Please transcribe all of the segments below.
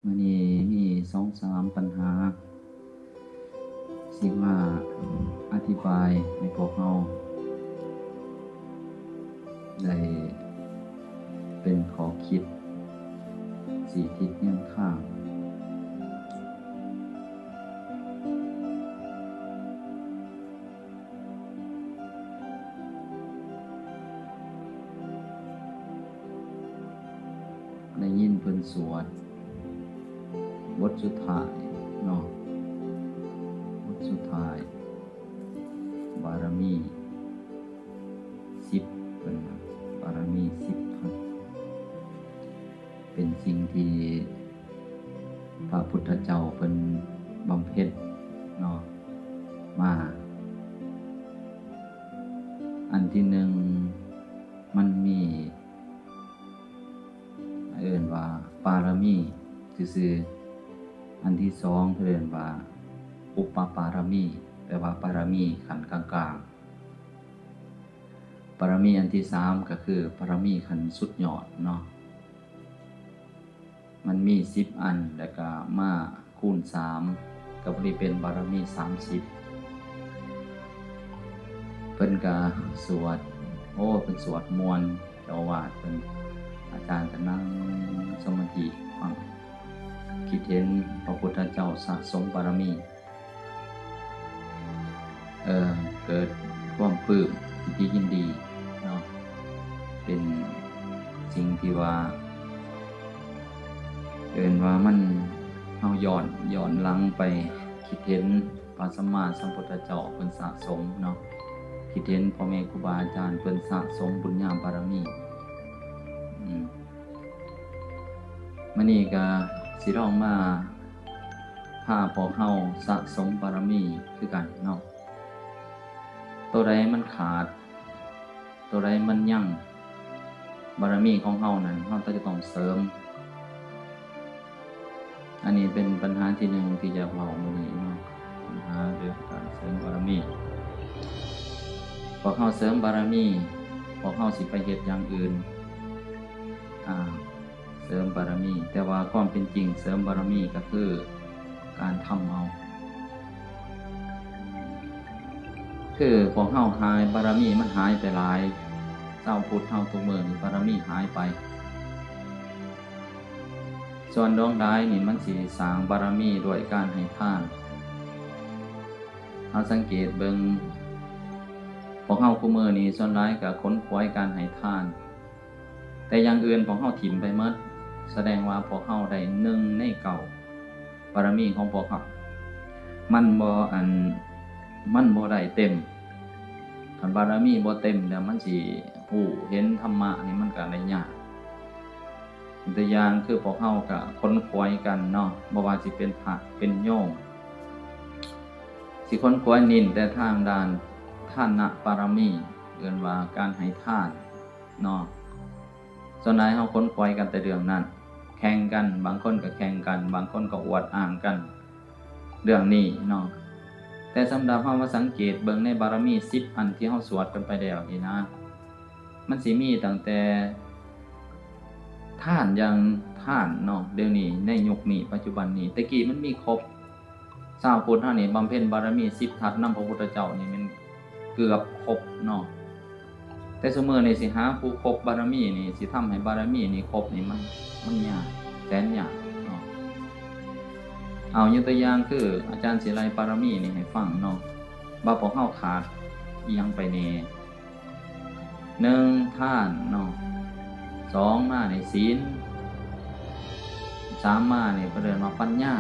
มันมี2-3ปัญหาสิมาอธิบายให้พวกเราได้เป็นขอคิดสี่ทิศแนวทางได้ยินเพิ่นสวดบทสุดท้ายเนาะบทสุดท้ายบารมี10เป็นบารมี10ทัศเป็นสิ่งที่พระพุทธเจ้าเพิ่นบำเพ็ญเนาะมาอันที่หนึ่งมันมีเอิ้นว่าปารมีซื่อๆอันที่สองเรียนว่าอุปปารมีแปลว่าปารมีขั้นกลางๆปารมีอันที่สามก็คือปารมีขั้นสุดยอดเนาะมันมี10อันแล้วก็มาคูณ3ก็บ่ได้เป็นบารมี30เพิ่นก็สวดเพิ่นสวดมวนเจ้าอาวาสเพิ่นอาจารย์ก็นั่งสมาธิฟังคิดเห็นพระพุทธเจ้าสะสมบารมีเกิดความปลื้มยินดีเนาะเป็นสิ่งที่ว่าเอิ้นว่ามันเฮาย้อนหลังไปคิดเห็นพระสัมมาสัมพุทธเจ้าเพิ่นสะสมเนาะคิดเห็นพ่อแม่ครูบาอาจารย์เพิ่นสะสมบุญญาบารมีมื้อนี้ก็สิลองมาพาพวกเฮาสะสมบารมีคือกันเนาะตัวใดมันขาดตัวใดมันยังบารมีของเฮานั้นเฮาจะต้องเสริมอันนี้เป็นปัญหาที่หนึ่งที่จะเว้ามื้อนี้เนาะปัญหาเรื่องการเสริมบารมีพอเฮาเสริมบารมีพอเฮาสิไปเฮ็ดอย่างอื่นเสริมบารมีแต่ว่าความเป็นจริงเสริมบารมีก็คือการทำเอาคือพวกเฮาหายบารมีมันหายไปหลายเจ้าพุทธเฮาทุกมื้อนี่บารมีหายไปส่วนดวงดายนี่มันสิสร้างบารมีด้วยการให้ทานเฮาสังเกตเบิ่งพวกเฮาคุมื้อนี้ส่วนหลายก็ค้นคว้าการให้ทานแต่อย่างอื่นพวกเฮาถิ่มไปหมดแสดงว่าพวกเฮาได้1ใน9บารมีของพวกเฮามันบ่ได้เต็มคันบารมีบ่เต็มแล้วมันสิฮู้เห็นธรรมะนี่มันก็ได้ยากตัวอย่างคือพวกเฮาก็ค้นคว้ากันเนาะบ่ว่าสิเป็นพระเป็นโยมสิค้นคว้านินแต่ทางด้านทานบารมีเรียกว่าการให้ทานเนาะส่วนใหญ่เฮาค้นคว้ากันแต่เรื่องนั้นแข่งกันบางคนก็แข่งกันบางคนก็อวดอ้างกันเรื่องนี้เนาะแต่สำหรับเฮามาสังเกตเบิ่งในบารมี10อันที่เฮาสวดกันไปแล้วนี่นะมันสิมีตั้งแต่ทานอย่างทานเนาะเดี๋ยวนี้ในยุคนี้ปัจจุบันนี้แต่กี้มันมีครบชาวพุทธเฮานี่บำเพ็ญบารมี10ทัศนำพระพุทธเจ้านี่มันเกือบครบเนาะแต่ซุมื้อนี้สิหาผู้ครบบารมีนี่สิทำให้บารมีนี่ครบนี่มันยากแสนยากเนาะเอายกตัวอย่างคืออาจารย์ศิไลปารมีนี่ให้ฟังเนาะว่าพวกเฮาขาดอีหยังไปแน่1ทานเนาะ2มาในศีล3มาในประเด็นว่าปัญญา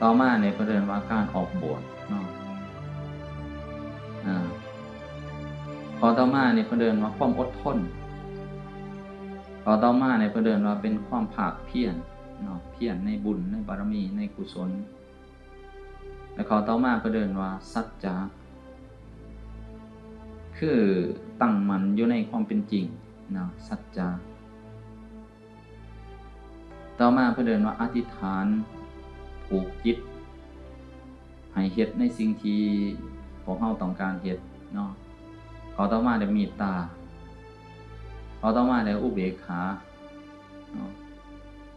ต่อมาในประเด็นว่าการออกบวชเนาะพอต่อมาในประเด็นว่าความอดทนพอต่อมาในประเด็นว่าเป็นความภาคเพียรเนาะเพียรในบุญในบารมีในกุศลแล้วขอต่อมาประเด็นว่าสัจจะคือตั้งมั่นอยู่ในความเป็นจริงเนาะสัจจะต่อมาเพื่อเดินว่าอธิษฐานผูกจิตให้เฮ็ดในสิ่งที่พวกเฮาต้องการเฮ็ดเนาะขอต่อมาได้เมตตาขอต่อมาได้อุเบกขาเนาะ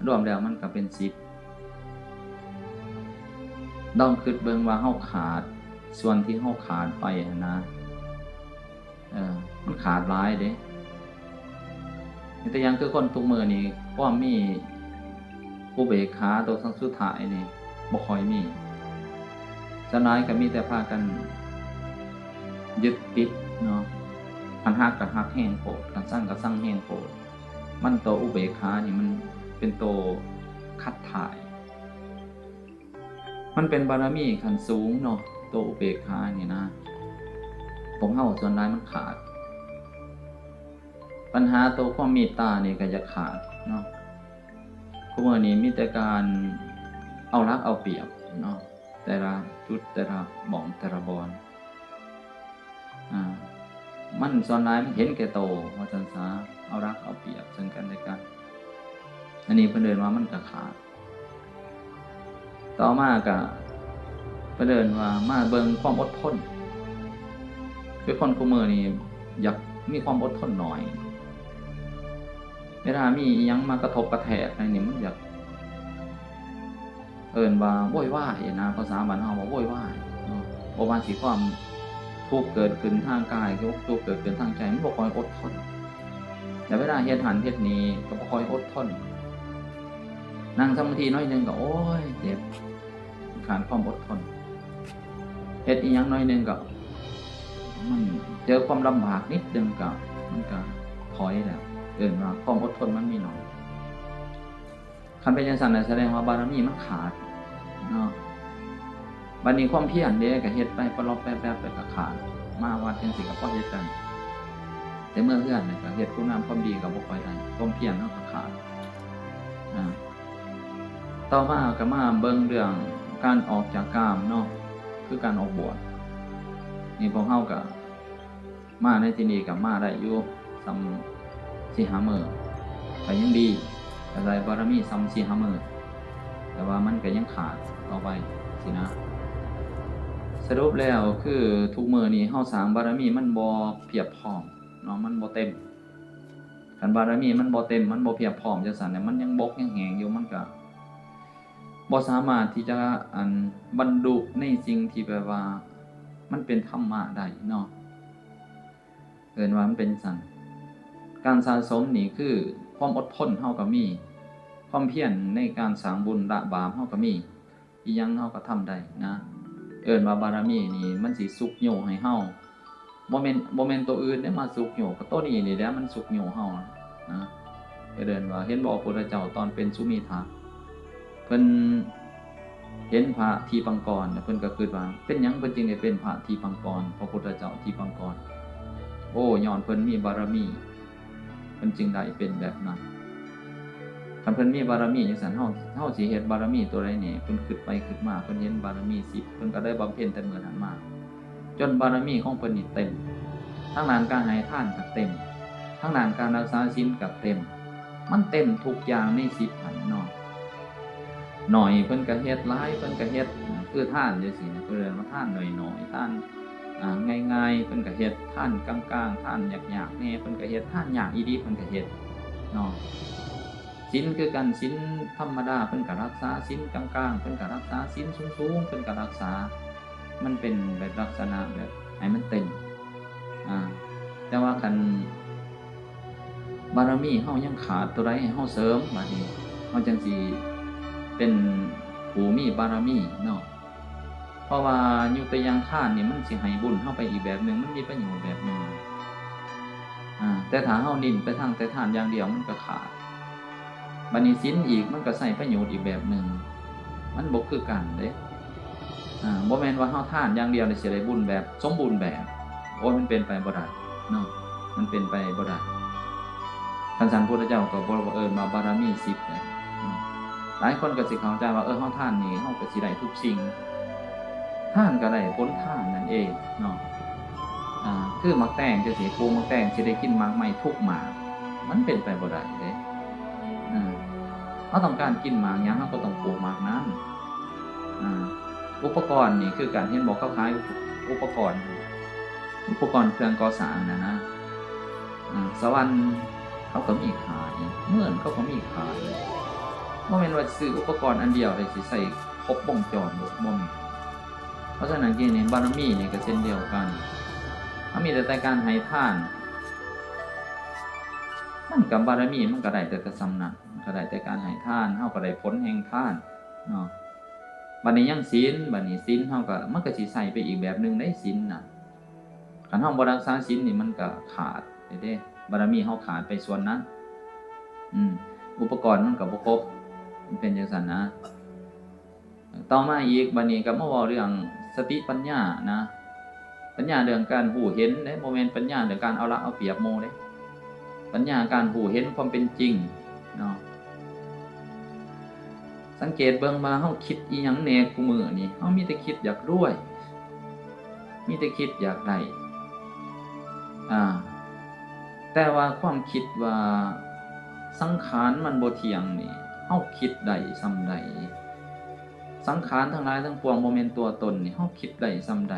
รวมแล้วมันก็เป็น10ลองคิดเบิ่งว่าเฮาขาดส่วนที่เฮาขาดไปนะมันขาดหลายเด้แต่อย่างคือคนทุกมื้อนี้ความมีอุเบกขาตัวสุดท้ายนี่บ่ค่อยมีส่วนหลายก็มีแต่พากันยึดติดเนาะคันฮักก็ฮักแห้งโพดคันสั่งก็สั่งแห้งโพดมันตัวอุเบกขานี่มันเป็นตัวคัดถ่าย มันเป็นบารมีขั้นสูงเนาะตัวอุเบกขานี่นะผมเฮาส่วนหลายมันขาดปัญหาตัวความเมตตานี่ก็จะขาดเนาะคุมื้อนี้มีแต่การเอารักเอาเปรียบเนาะแต่ละจุดแต่ละหม่องแต่ละบอนมันส่วนหลายมันเห็นแก่โตว่าซั่นซะเอารักเอาเปรียบซึ่งกันและกันอันนี้เพิ่นเอิ้นว่ามันก็ขาดต่อมาก็เพิ่นเอิ้นว่ามาเบิ่งความอดทนคือคนคุมื้อนี้อยากมีความอดทนน้อยเวลามีอิหยังมากระทบกระแทกอันนี้มันอยากเอิ้นว่าโวยวายนะภาษาบ้านเฮาว่าโวยวายเนาะบ่ว่าสิความทุกข์เกิดขึ้นทางกายทุกข์เกิดขึ้นทางใจมันบ่ค่อยอดทนแต่เวลาเฮ็ดหันเฮ็ดนี้ก็บ่ค่อยอดทนนั่งสมาธิน้อยนึงก็โอ้ยเจ็บขาดความอดทนเฮ็ดอีหยังน้อยนึงก็มันเจอความลำบากนิดนึงก็มันก็ถอยแล้วเอิ้นว่าความอดทนมันมีน้อยคันเป็นจังซั่นน่ะแสดงว่าบารมีมันขาดเนาะบัดนี้ความเพียรเด้ก็เฮ็ดไปปลอบแป๊บๆไปก็ขาดมาวัดจังซี่ก็พอเฮ็ดได้แต่เมื่อเฮือนน่ะก็เฮ็ดคุณงามความดีก็บ่ค่อยได้ความเพียรเนาะก็ขาดต่อมาก็มาเบิ่งเรื่องการออกจากกามเนาะคือการออกบวชนี่พวกเฮาก็มาในที่นี้ก็มาได้อยู่ซ้ำ4-5 มื้อก็ยังดีก็ได้บารมีซ้ำ4-5 มื้อแต่ว่ามันก็ยังขาดต่อไปสินะสรุปแล้วคือทุกมื้อนี้เฮาสร้างบารมีมันบ่เพียบพร้อมเนาะมันบ่เต็มคันบารมีมันบ่เต็มมันบ่เพียบพร้อมจังซั่นเนี่ยมันยังบกยังแหงอยู่มันก็บ่สามารถที่จะบรรลุในสิ่งที่แบบว่ามันเป็นธรรมะได้เนาะเอิ้นว่ามันเป็นสั่นการสะสมนี่คือความอดทนเฮาก็มีความเพียรในการสร้างบุญละบาปเฮาก็มีอีหยังเฮาก็ทำได้นะเอิ้นว่าบารมีนี่มันสิสุกโยให้เฮาบ่แม่นตัวอื่นได้มาสุกโยก็ตัวนี้นี่แหละมันสุกโยเฮานะเอิ้นว่าเห็นบ่พระพุทธเจ้าตอนเป็นสุมีทะเพิ่นเห็นพระทีปังกรเพิ่นก็คิดว่าเป็นหยังเพิ่นจึงได้เป็นพระทีปังกรพระพุทธเจ้าทีปังกรโอ้ย้อนเพิ่นมีบารมีเพิ่นจึงได้เป็นแบบนั้นคันเพิ่นมีบารมีจังซั่นเฮาสิเฮ็ดบารมีตัวใดนี่เพิ่นคิดไปคิดมาเพิ่นเห็นบารมี10เพิ่นก็ได้บำเพ็ญแต่มื้อนั้นมาจนบารมีของเพิ่นนี่เต็มทั้งด้านการให้ทานก็เต็มทั้งด้านการรักษาศีลก็เต็มมันเต็มทุกอย่างใน10อันเนาะหน่อยเพิ่นก็เฮ็ดหลายเพิ่นก็เฮ็ดคือทานจังซี่นะเพิ่นเรียกว่าทานน้อยๆทานง่ายๆเพิ่นก็เฮ็ดทานกลางๆทานยากๆแน่เพิ่นก็เฮ็ดทานยากอีหลีเพิ่นก็เฮ็ดเนาะศีลคือกันศีลธรรมดาเพิ่นก็รักษาศีลกลางๆเพิ่นก็รักษาศีลสูงๆเพิ่นก็รักษามันเป็นแบบลักษณะแบบให้มันเต็มแต่ว่าคันบารมีเฮายังขาดตัวใดให้เฮาเสริมบัดนี้เฮาจังสิเป็นผู้มีบารมีเนาะเพราะว่าอยู่แต่อย่างทานนี่มันสิให้บุญเฮาไปอีกแบบนึงมันมีประโยชน์แบบนึงแต่ถ้าเฮานิ่งไปทางแต่ทานอย่างเดียวมันก็ขาดบัดนี้ศีลอีกมันก็ใช้ประโยชน์อีกแบบนึงมันบ่คือกันเด้บ่แม่นว่าเฮาทานอย่างเดียวนี่สิได้บุญแบบสมบูรณ์แบบโอ้ยมันเป็นไปบ่ได้เนาะมันเป็นไปบ่ได้ท่านสันพุทธเจ้าก็บ่เอิ้นว่าบารมี10เนี่ยหลายคนก็สิเข้าใจว่าเฮาทานนี่เฮาก็สิได้ทุกสิ่งทานก็ได้ผลทานนั่นเองเนาะคือมักแตงจังซี่ปลูกมักแตงสิได้กินหมากใหม่ทุกหมากมันเป็นไปบ่ได้เด้เฮาต้องการกินหมากหยังเฮาก็ต้องปลูกหมากนั้นอุปกรณ์นี่คือการเห็นบอกเขาขายอุปกรณ์เครื่องก่อสร้างนะสวรรค์เขาก็มีขายเมืองเขาก็มีขาย บ่แม่นว่าซื้ออุปกรณ์อันเดียวได้สิใส่ครบวงจรบ่แม่นเพราะฉะนั้นที่นี่บารมีนี่ก็เช่นเดียวกันถ้ามีแต่การให้ทานมันกับบารมีมันก็ได้แต่สำนักก็ได้แต่การให้ทานเฮาก็ได้ผลแห่งทานเนาะบัดนี้ยังศีลบัดนี้ศีลเฮาก็มันก็สิใส่ไปอีกแบบนึงได้ศีลน่ะคันเฮาบ่รักษาศีลนี่มันก็ขาดเด้บารมีเฮาขาดไปส่วนนั้นอุปกรณ์มันก็บ่ครบมันเป็นจังซั่นนะต่อมาอีกบัดนี้ก็มาเว้าเรื่องสติปัญญานะปัญญาเรื่องการรู้เห็นเด้บ่แม่นปัญญาเรื่องการเอารัดเอาเปรียบหมู่เด้ปัญญาการรู้เห็นความเป็นจริงเนาะสังเกตเบิ่งมาเฮาคิดอีหยังแหน่คุมื้อนี้เฮามีแต่คิดอยากรวยมีแต่คิดอยากได้แต่ว่าความคิดว่าสังขารมันบ่เที่ยงนี่เฮาคิดได้ส่ำใดสังขารทั้งหลายทั้งปวงบ่แม่นตัวตนนี่เฮาคิดได้ส่ำใด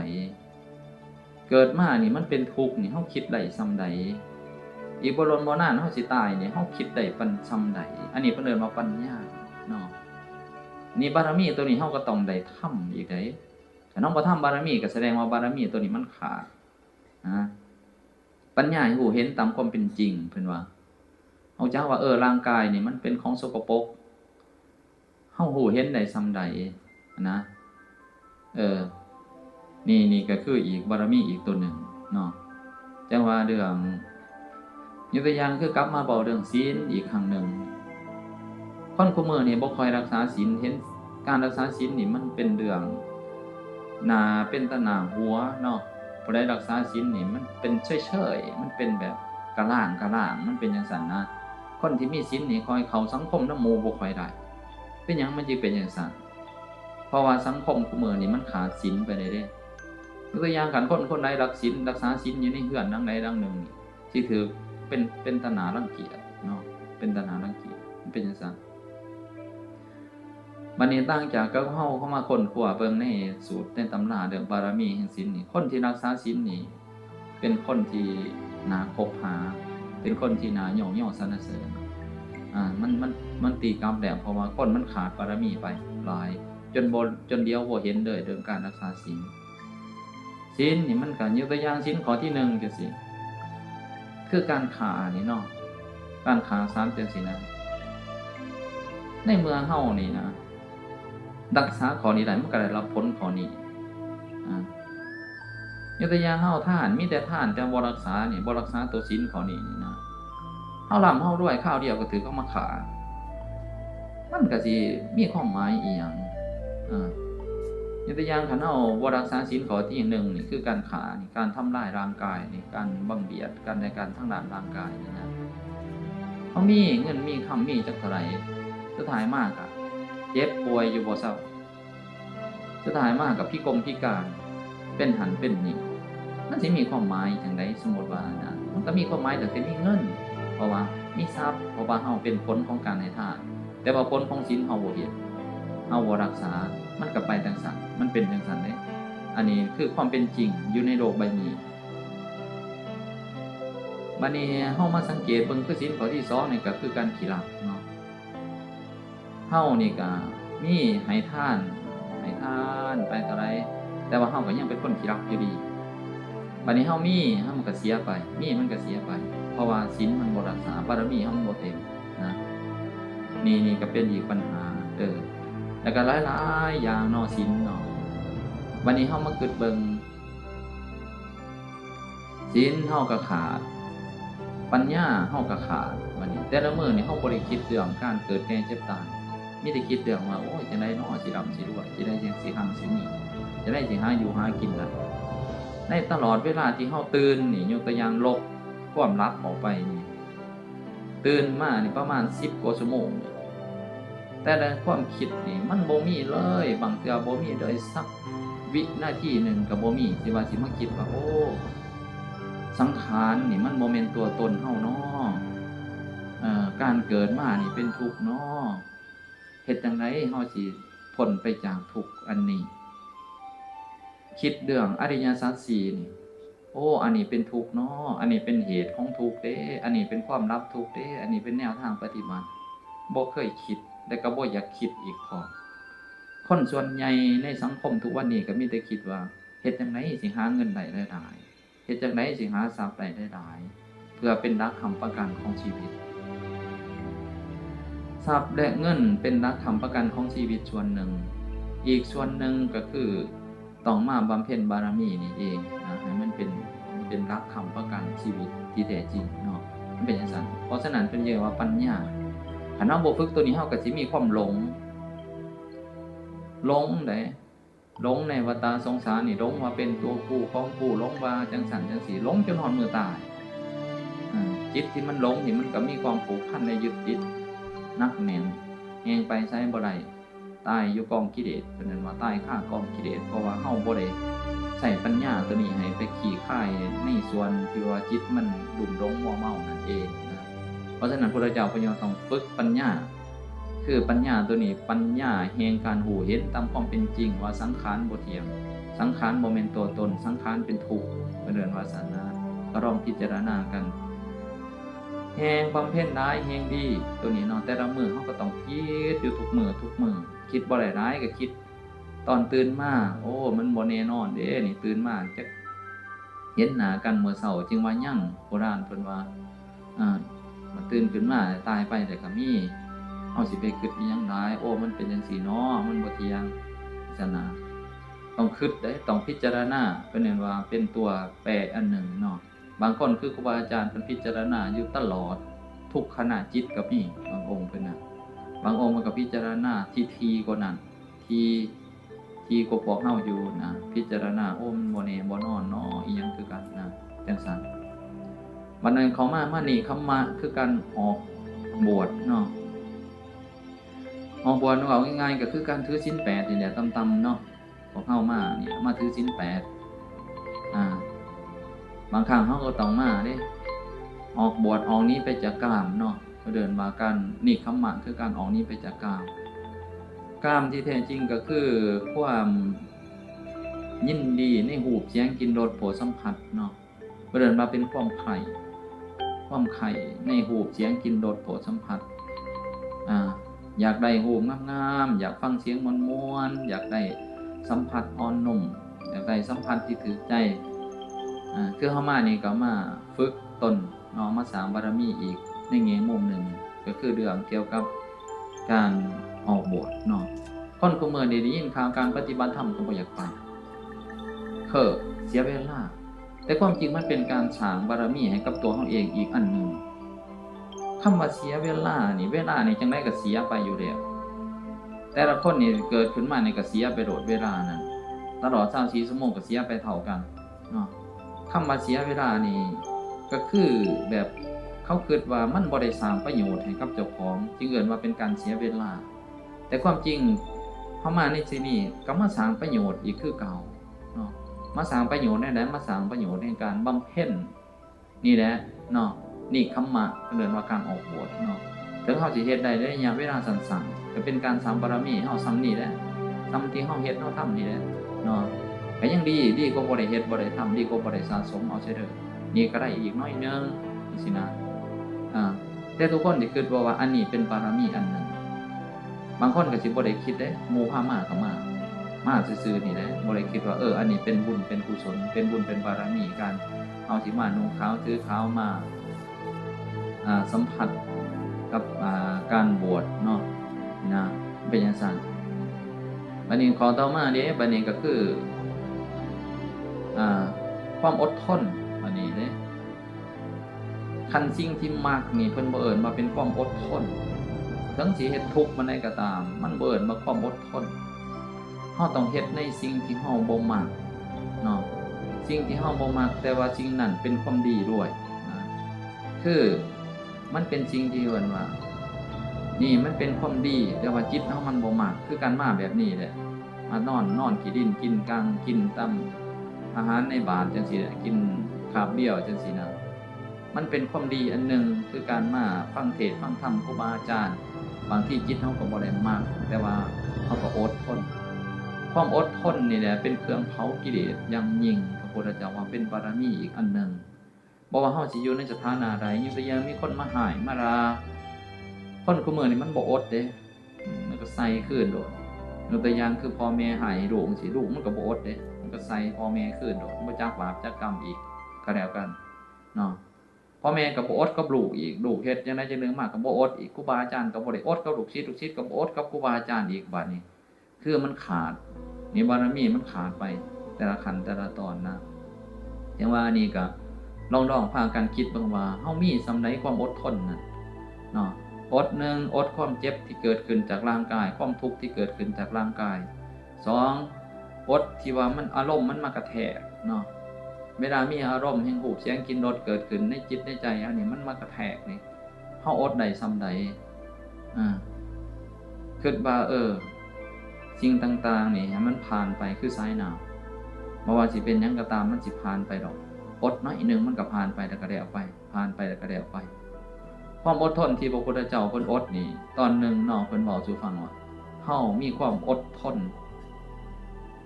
เกิดมานี่มันเป็นทุกข์นี่เฮาคิดได้ส่ำใดอีกบ่ล้นบ่นานเฮาสิตายนี่เฮาคิดได้ปันส่ำใดอันนี้เพิ่นเอิ้นว่าปัญญาเนาะนี่บารมีตัวนี้เฮาก็ต้องได้ทำอีกเด้ถ้าน้องบ่ทำบารมีก็แสดงว่าบารมีตัวนี้มันขาดปัญญารู้เห็นตามความเป็นจริงเพิ่นว่าเฮาจักว่าร่างกายนี่มันเป็นของสกปรกเฮารู้เห็นได้ส่ำใดนะนี่ก็คืออีกบารมีอีกตัวหนึ่งเนาะจังว่าเรื่องยกตัวอย่างคือกลับมาเว้าเรื่องศีลอีกครั้งหนึ่งคนคุมื้อนี่บ่ค่อยรักษาศีลเห็นการรักษาศีลนี่มันเป็นเรื่องน่าเป็นตาหน้าหัวเนาะผู้ใดรักษาศีลนี่มันเป็นเฉยๆมันเป็นแบบกะล่างมันเป็นจังซั่นนะคนที่มีศีลนี่ค่อยเข้าสังคมนำหมู่บ่ค่อยได้เป็นหยังมันจึงเป็นจังซั่นเพราะว่าสังคมคุมื้อนี่มันขาดศีลไปได้เด้ยกตัวอย่างคันคนใดรักศีลรักษาศีลอยู่ในเฮือนหลังใดหลังหนึ่งนี่สิถูกเป็นตาหน้ารังเกียจเนาะเป็นตาหน้ารังเกียจมันเป็นจังซั่นบัดนี้ต่างจากกับเฮาเข้ามาค้นคว้าเบิ่งในสูตรในตำราเรื่องบารมีแห่งศีลนี่คนที่รักษาศีลนี่เป็นคนที่น่าคบหาเป็นคนที่น่ายกย่องสรรเสริญมันตีกลับแล้วเพราะว่าคนมันขาดบารมีไปหลายจนเดียวบ่เห็นเลยเรื่องการรักษาศีลนี่มันก็ยกตัวอย่างศีลข้อที่1จังซี่คือการฆ่านี่เนาะการฆ่าสัตว์จังซี่นะในเมืองเฮานี่นะรักษาข้อนี้ได้มันก็ได้รับผลข้อนี้ยกตัวอย่างเฮาทานมีแต่ทานแต่บ่รักษานี่บ่รักษาตัวศีลข้อนี้นี่นะเฮาร่ำเฮารวยข้าวเดียวก็ถือเอามาฆ่ามันก็สิมีความหมายอีหยังยกตัวอย่างคันเฮาบ่รักษาศีลข้อที่1นี่คือการฆ่านี่การทำลายร่างกายนี่การบังเบียดกันในการทางด้านร่างกายนี่นะเฮามีเงินมีคำมีจักเท่าไหร่สุดท้ายมากอะเจ็บป่วยอยู่บ่เศร้าสุดท้ายมากกับพิการเป็นหันเป็นนี่มันสิมีความหมายจังได๋สมมุติว่านะมันก็มีความหมายตั้งแต่มีเงินเพราะว่ามีทรัพย์เพราะว่าเฮาเป็นผลของการให้ทานแต่ว่าผลของศีลเฮาบ่เฮ็ดเฮาบ่รักษามันก็ไปจังซั่นมันเป็นจังซั่นเด้อันนี้คือความเป็นจริงอยู่ในโลกใบนี้บัดนี้เฮามาสังเกตเบิ่งคือศีลข้อที่2นี่ก็คือการขี้ลักเนาะเฮานี่ก็มีให้ทานไปเท่าไรแต่ว่าเฮาก็ยังเป็นคนขี้รักอยู่ดีบัดนี้เฮามันก็เสียไปมันก็เสียไปเพราะว่าศีลมันบ่รักษาบารมีเฮามันบ่เต็มนะนี่ก็เป็นอีกปัญหาแล้วก็หลายๆอย่างเนาะศีลเนาะบัดนี้เฮามาคิดเบิ่งศีลเฮาก็ขาดปัญญาเฮาก็ขาดบัดนี้แต่ละมื้อนี่เฮาบ่ได้คิดเรื่องการเกิดแก่เจ็บตายมีแต่คิดเรื่องว่าโอ้ยจังได๋น้อสิร่ำสิรวยสิได้จังสิหังสิมีจะได้สิหาอยู่หากินล่ะในตลอดเวลาที่เฮาตื่นนี่ยกตัวอย่างลบความลับออกไปนี่ตื่นมานี่ประมาณ10กว่าชั่วโมงแต่ในความคิดนี่มันบ่มีเลยบางเทื่อบ่มีเลยสักวินาทีนึงก็บ่มีสิว่าสิมาคิดว่าโอ้สังขารนี่มันบ่แม่นตัวตนเฮาเนาะการเกิดมานี่เป็นทุกข์เนาะเฮ็ดจังได๋เฮาสิพ้นไปจากทุกข์อันนี้คิดเรื่องอริยสัจ4นี่โอ้อันนี้เป็นทุกข์เนาะอันนี้เป็นเหตุของทุกข์เด้อันนี้เป็นความลับทุกข์เด้อันนี้เป็นแนวทางปฏิบัติบ่เคยคิด แต่ก็บ่อยากคิดอีกพอคนส่วนใหญ่ในสังคมทุกวันนี้ก็มีแต่คิดว่าเฮ็ดจังได๋สิหาเงินได้หลายๆเฮ็ดจังได๋สิหาทรัพย์ได้หลายๆเพื่อเป็นหลักค้ำประกันของชีวิตทรัพย์และเงินเป็นหลักค้ำประกันของชีวิตส่วนหนึ่งอีกส่วนหนึ่งก็คือต้องมาบำเพ็ญบารมีนี่เองนะให้มันเป็นหลักค้ำประกันชีวิตที่แท้จริงเนาะมันเป็นจังซั่นเพราะฉะนั้นเพิ่นเรียกว่าปัญญาถ้าเฮาบ่ฝึกตัวนี้เฮาก็สิมีความหลงได้หลงในวัฏสงสารนี่หลงว่าเป็นตัวกูของกูหลงว่าจังซั่นจังซี่หลงจนฮอดมื้อตายจิตที่มันหลงนี่มันก็มีความผูกพันในยึดติดนักแน่นแฮงไปไสบ่ได้ตายอยู่กองกิเลสเพิ่นนั้นว่าตายคากองกิเลสเพราะว่าเฮาบ่ได้ใช้ปัญญาตัวนี้ให้ไปขี้คายในส่วนที่ว่าจิตมันลุ่มหลงมัวเมานั่นเองนะเพราะฉะนั้นพระพุทธเจ้าเพิ่นยังต้องฝึกปัญญาคือปัญญาตัวนี้ปัญญาแห่งการหูเห็นตามความเป็นจริงว่าสังขารบ่เที่ยงสังขารบ่แม่นตัวตนสังขารเป็นทุกข์เพิ่นเรียกว่าสันนะก็ลองพิจารณากันแห่งบำเพ็ญร้ายแห่งดีตัวนี้เนาะแต่ละมื้อเฮาก็ต้องคิดอยู่ทุกมื้อคิดบ่ได้ร้ายก็คิดตอนตื่นมาโอ้มันบ่แน่นอนเด้นี่ตื่นมาจักเห็นหน้ากันมื้อเช้าจึงว่ายังโบราณเพิ่นว่ามันตื่นขึ้นมาตายไปแต่ก็มีเฮาสิไปคิดอีหยังหลายโอ้มันเป็นจังซี่เนาะมันบ่เที่ยงซั่นน่ะต้องคิดได้ต้องพิจารณาเพิ่นเรียกว่าเป็นตัวแปรอันหนึ่งเนาะบางคนคือครูบาอาจารย์เพิ่นพิจารณาอยู่ตลอดทุกขณะจิตก็มีบางองค์เพิ่นน่ะบางองค์มันก็พิจารณาทีกว่านั้นทีกว่าพวกเฮาอยู่นะพิจารณาโอ้มันบ่แน่บ่นอนเนาะอีหยังคือกันนะจังซั่นบัดนั้นเขามานี่คัมมะคือการออกบวชเนาะออกบวชเอาง่ายๆก็คือการถือศีล8นี่แหละต่ำๆเนาะพวกเฮามานี่มาถือศีล8บางครั้งเฮาก็ต้องมาเด้ออกบวชออกนี้ไปจากกามเนาะก็เดินมากันนี่คัมมะคือการออกนี้ไปจากกามที่แท้จริงก็คือความยินดีในรูปเสียงกลิ่นรสโผฏฐัพพสัมผัสเนาะก็เดินมาเป็นความใคร่ในรูปเสียงกลิ่นรสโผฏฐัพพสัมผัสอยากได้รูปงามๆอยากฟังเสียงม่วนๆอยากได้สัมผัสอ่อนนุ่มอยากได้สัมผัสที่ถูกใจคือเฮามานี่ก็มาฝึกตนเนาะมาสร้างบารมีอีกในแง่มุมหนึ่งก็คือเรื่องเกี่ยวกับการออกบวชเนาะคนคุมื้อนี้ได้ยินข่าวการปฏิบัติธรรมก็บ่อยากไปเสียเวลาแต่ความจริงมันเป็นการสร้างบารมีให้กับตัวเฮาเองอีกอันหนึ่งคำว่าเสียเวลานี่จังได๋ก็เสียไปอยู่แล้วแต่ละคนนี่เกิดขึ้นมานี่ก็เสียไปโดดเวลานั้นตลอด24ชั่วโมงก็เสียไปเท่ากันเนาะคำว่าเสียเวลานี่ก็คือแบบเขาคิดว่ามันบ่ได้สร้างประโยชน์ให้กับเจ้าของจึงเอิ้นว่าเป็นการเสียเวลาแต่ความจริงเฮามาในที่นี้ก็มาสร้างประโยชน์อีกคือเก่าเนาะมาสร้างประโยชน์ได้แล้วมาสร้างประโยชน์ในการบำเพ็ญนี่แหละเนาะนี่คัมมะเรียกว่าการออกบวชเนาะถึงเฮาสิเฮ็ดได้ในระยะเวลาสั้นๆก็เป็นการสร้างบารมีเฮาซ้ำนี่แหละซ้ำที่เฮาเฮ็ดเฮาทำนี่แหละเนาะก็ยังดีกว่าบ่ได้เฮ็ดบ่ได้ทำดีกว่าบ่ได้สะสมเอาเสียเด้อนี่ก็ได้อีกน้อยนึงจังซี่นะแต่ทุกคนสิคิดว่าอันนี้เป็นบารมีอันหนึ่งบางคนก็สิบ่ได้คิดเด้หมู่พามาก็มาซื่อๆนี่แหละบ่ได้คิดว่าอันนี้เป็นบุญเป็นกุศลเป็นบุญเป็นบารมีการเฮาสิมานุ่งขาวถือขาวมาสัมผัสกับการบวชเนาะนะเป็นจังซั่นบัดนี้ขอต่อมาเด้บัดนี้ก็คือความอดทนบัดนี้เด้คันสิ่งที่มักนี่เพิ่นบ่เอิ้นว่าเป็นความอดทนถึงสิเฮ็ดทุกข์มันได้ก็ตามมันบ่เอิ้นว่าความอดทนเฮาต้องเฮ็ดในสิ่งที่เฮาบ่มักเนาะสิ่งที่เฮาบ่มักแต่ว่าสิ่งนั้นเป็นความดีด้วยนะคือมันเป็นสิ่งที่เอิ้นว่านี่มันเป็นความดีแต่ว่าจิตเฮามันบ่มักคือการมาแบบนี้แหละมานอนขี้ดินกินกังกินตำอาหารในบาตรจังซี่กินคาบเบี้ยวจังซี่นะมันเป็นความดีอันหนึ่งคือการมาฟังเทศน์ฟังธรรมครูบาอาจารย์บางทีจิตเฮาก็บ่ได้มักแต่ว่าเฮาก็อดทนความอดทนนี่แหละเป็นเครื่องเผากิเลสอย่างยิ่งพระพุทธเจ้าว่าเป็นบารมีอีกอันหนึ่งบ่ว่าเฮาสิอยู่ในสถานะใดยิ่งแต่ยังมีคนมาหายมาราคนคุมื้อนี่มันบ่อดเด้ ก็ใส่ขึ้นโดดยกตัวอย่างคือพ่อแม่ให้ลูกสิลูกมันก็บ่อดเด้มันก็ใส่พ่อแม่ขึ้นโดดบ่จักบาปจักกรรมอีกก็แล้วกันเนาะพ่อแม่ก็บ่อดกับลูกอีกลูกเฮ็ดจังได๋จังนึงมากก็บ่อดอีกครูบาอาจารย์ก็บ่ได้อดกับลูกศิษย์ลูกศิษย์ก็บ่อดกับครูบาอาจารย์อีกบัดนี้คือมันขาดนี่บารมีมันขาดไปแต่ละขั้นแต่ละตอนนะอย่างว่านี่ก็ลองพากันคิดเบิ่งว่าเฮามีส่ำใดความอดทนน่ะเนาะอด1อดความเจ็บที่เกิดขึ้นจากร่างกายความทุกข์ที่เกิดขึ้นจากร่างกาย2อดที่ว่ามันอารมณ์มันมากระแทกเนาะเวลามีอารมณ์แห่งรูปเสียงกลิ่นรสเกิดขึ้นในจิตในใจอันนี้มันมากระแทกนี่เฮาอดได้ส่ำใดคิดว่าสิ่งต่างๆนี่ให้มันผ่านไปคือสายน้ำบ่ว่าสิเป็นหยังก็ตามมันสิผ่านไปดอกอดน้อยนึงมันก็ผ่านไปแล้วก็ได้เอาไปผ่านไปแล้วก็ได้เอาไปความอดทนที่พระพุทธเจ้าเพิ่นอดนี่ตอนนึงเนาะเพิ่นเว้าสู่ฟังว่าเฮามีความอดทน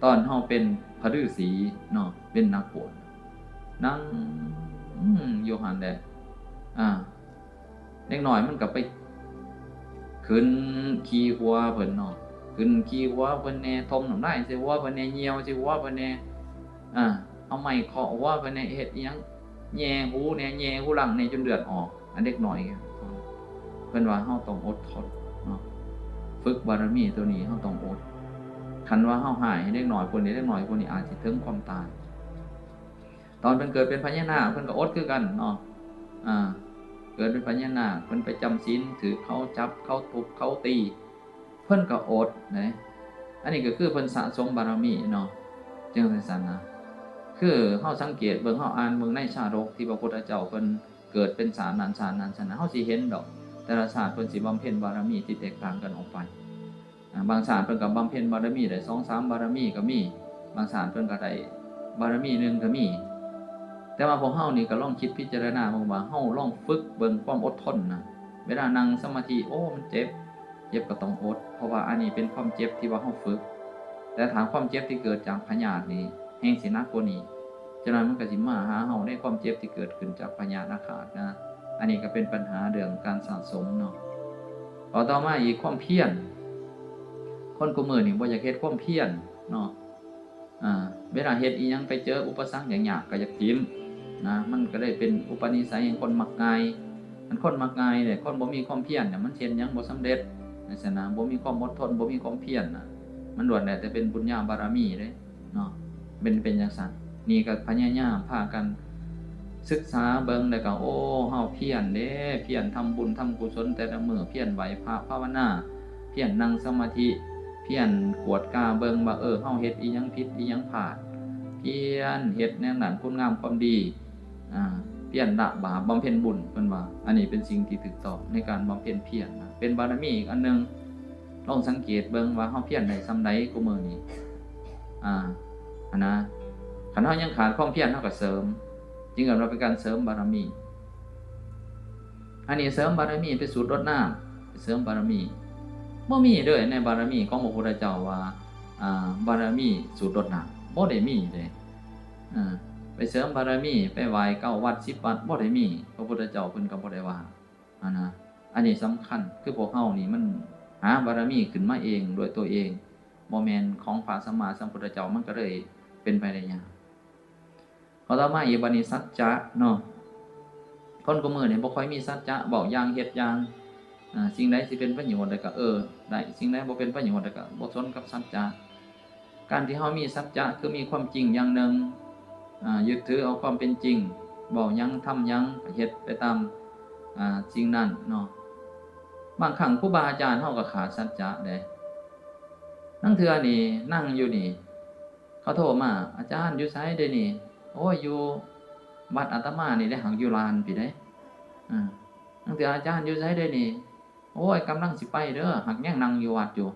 ตอนเฮาเป็นพระฤาษีเนาะเป็นนักบวชนั่งอยู่หั่นแหละเด็กน้อยมันก็ไปขึ้นขี่หัวเพิ่นเนาะขึ้นขี่หัวเพิ่นแน่ทมน้ำลายใส่หัวเพิ่นแน่เหี่ยวใส่หัวเพิ่นแน่เอาไม้เคาะหัวเพิ่นแน่เฮ็ดอีหยังแย่หูแน่แย่หูหลังแน่จนเลือดออกอันเด็กน้อยเพิ่นว่าเฮาต้องอดทนเนาะฝึกบารมีตัวนี้เฮาต้องอดคันว่าเฮาหายให้เด็กน้อยคนนี้เด็กน้อยคนนี้อาจสิถึงความตายตอนเพิ่นเกิดเป็นพญานาคเพิ่นก็อดคือกันเนาะเกิดเป็นพญานาคเพิ่นไปจำศีลถือเขาจับเขาทุบเขาตีเพิ่นก็อดนะอันนี้ก็คือเพิ่นสะสมบารมีเนาะจังซั่นนะคือเฮาสังเกตเบิ่งเฮาอ่านเบิ่งในชาดกที่พระพุทธเจ้าเพิ่นเกิดเป็นสารนั้นสารนั้นซั่นนะเฮาสิเห็นดอกแต่ละชาติเพิ่นสิบำเพ็ญบารมีที่แตกต่างกันออกไปบางชาติเพิ่นก็บำเพ็ญบารมีได้ 2-3 บารมีก็มีบางชาติเพิ่นก็ได้บารมี1ก็มีแต่ว่าพวกเฮานี่ก็ลองคิดพิจารณาเบิ่งว่าเฮาลองฝึกเบิ่งความอดทนนะเวลานั่งสมาธิมันเจ็บก็ต้องอดเพราะว่าอันนี้เป็นความเจ็บที่ว่าเฮาฝึกแต่ถามความเจ็บที่เกิดจากพยาธินี่แห่งสิหนักกว่านี้ฉะนั้นมันก็สิมาหาเฮาในความเจ็บที่เกิดขึ้นจากพยาธิอาฆาตนะอันนี้ก็เป็นปัญหาเรื่องการสะสมเนาะต่อมาอีกความเพียรคนกุมื้อนี่บ่อยากเฮ็ดความเพียรเนาะเวลาเฮ็ดอีหยังไปเจออุปสรรคยากๆก็อยากทิ่มนะมันก็ได้เป็นอุปนิสัยของคนมักง่ายมันคนมักง่ายเนี่ยคนบ่มีความเพียรเนี่ยมันเฮ็ดหยังบ่สำเร็จในสนามบ่มีความอดทนบ่มีความเพียรน่ะมันล้วนแล้วแต่เป็นบุญญาบารมีเด้เนาะเป็นจังซั่นนี่ก็พยายามพากันศึกษาเบิ่งแล้วก็เฮาเพียรเด้เพียรทำบุญทำกุศลแต่ละมื้อเพียรไหว้พระภาวนาเพียรนั่งสมาธิเพียรกวดกาเบิ่งว่าเฮาเฮ็ดอีหยังผิดอีหยังพลาดเพียรเฮ็ดแนวนั้นคุณงามความดีเพียรละบาปบำเพ็ญบุญเพิ่นว่าอันนี้เป็นสิ่งที่ถูกต้องในการบำเพ็ญเพียรนะเป็นบารมีอีกอันนึงลองสังเกตเบิ่งว่าเฮาเพียรได้ส่ำใดกูมื้อนี้อันนะคันเฮายังขาดความเพียรเฮาก็เสริมจึงเอิ้นว่าเป็นการเสริมบารมีอันนี้เสริมบารมีเป็นสูตรรดน้ำเป็นเสริมบารมีบ่มีเด้อในบารมีของพระพุทธเจ้าว่าบารมีสูตรรดน้ำบ่ได้มีเด้ไปเสริมบารมีไปไหว้9วัด10วัดบ่ได้มีพระพุทธเจ้าเพิ่นก็บ่ได้ว่าอันนี้สำคัญคือพวกเฮานี่มันหาบารมีขึ้นมาเองด้วยตัวเองบ่แม่นของพระสัมมาสัมพุทธเจ้ามันก็เลยเป็นไปได้ยากต่อมาอีกบัดนี้สัจจะเนาะคนกุมื้อนี่บ่ค่อยมีสัจจะเว้าอย่างเฮ็ดอย่างสิ่งใดสิเป็นประโยชน์ได้ก็ได้สิ่งใดบ่เป็นประโยชน์ได้ก็บ่สนกับสัจจะการที่เฮามีสัจจะคือมีความจริงอย่างหนึ่งยึดถือเอาความเป็นจริงบอกยังทำยังเฮ็ดไปตามสิ่งนั้นเนาะบางครั้งครูบาอาจารย์เฮาก็ขาดสัจจะเด้นั่งเทื่อนี่นั่งอยู่นี่เขาโทรมาอาจารย์อยู่ไสเด้นี่อยู่วัดอาตมานี่ได้หักอยู่ลานพี่เด้นั่งเทื่ออาจารย์อยู่ไสเด้นี่กำลังสิไปเด้อหักยังนั่งอยู่วัดอยู่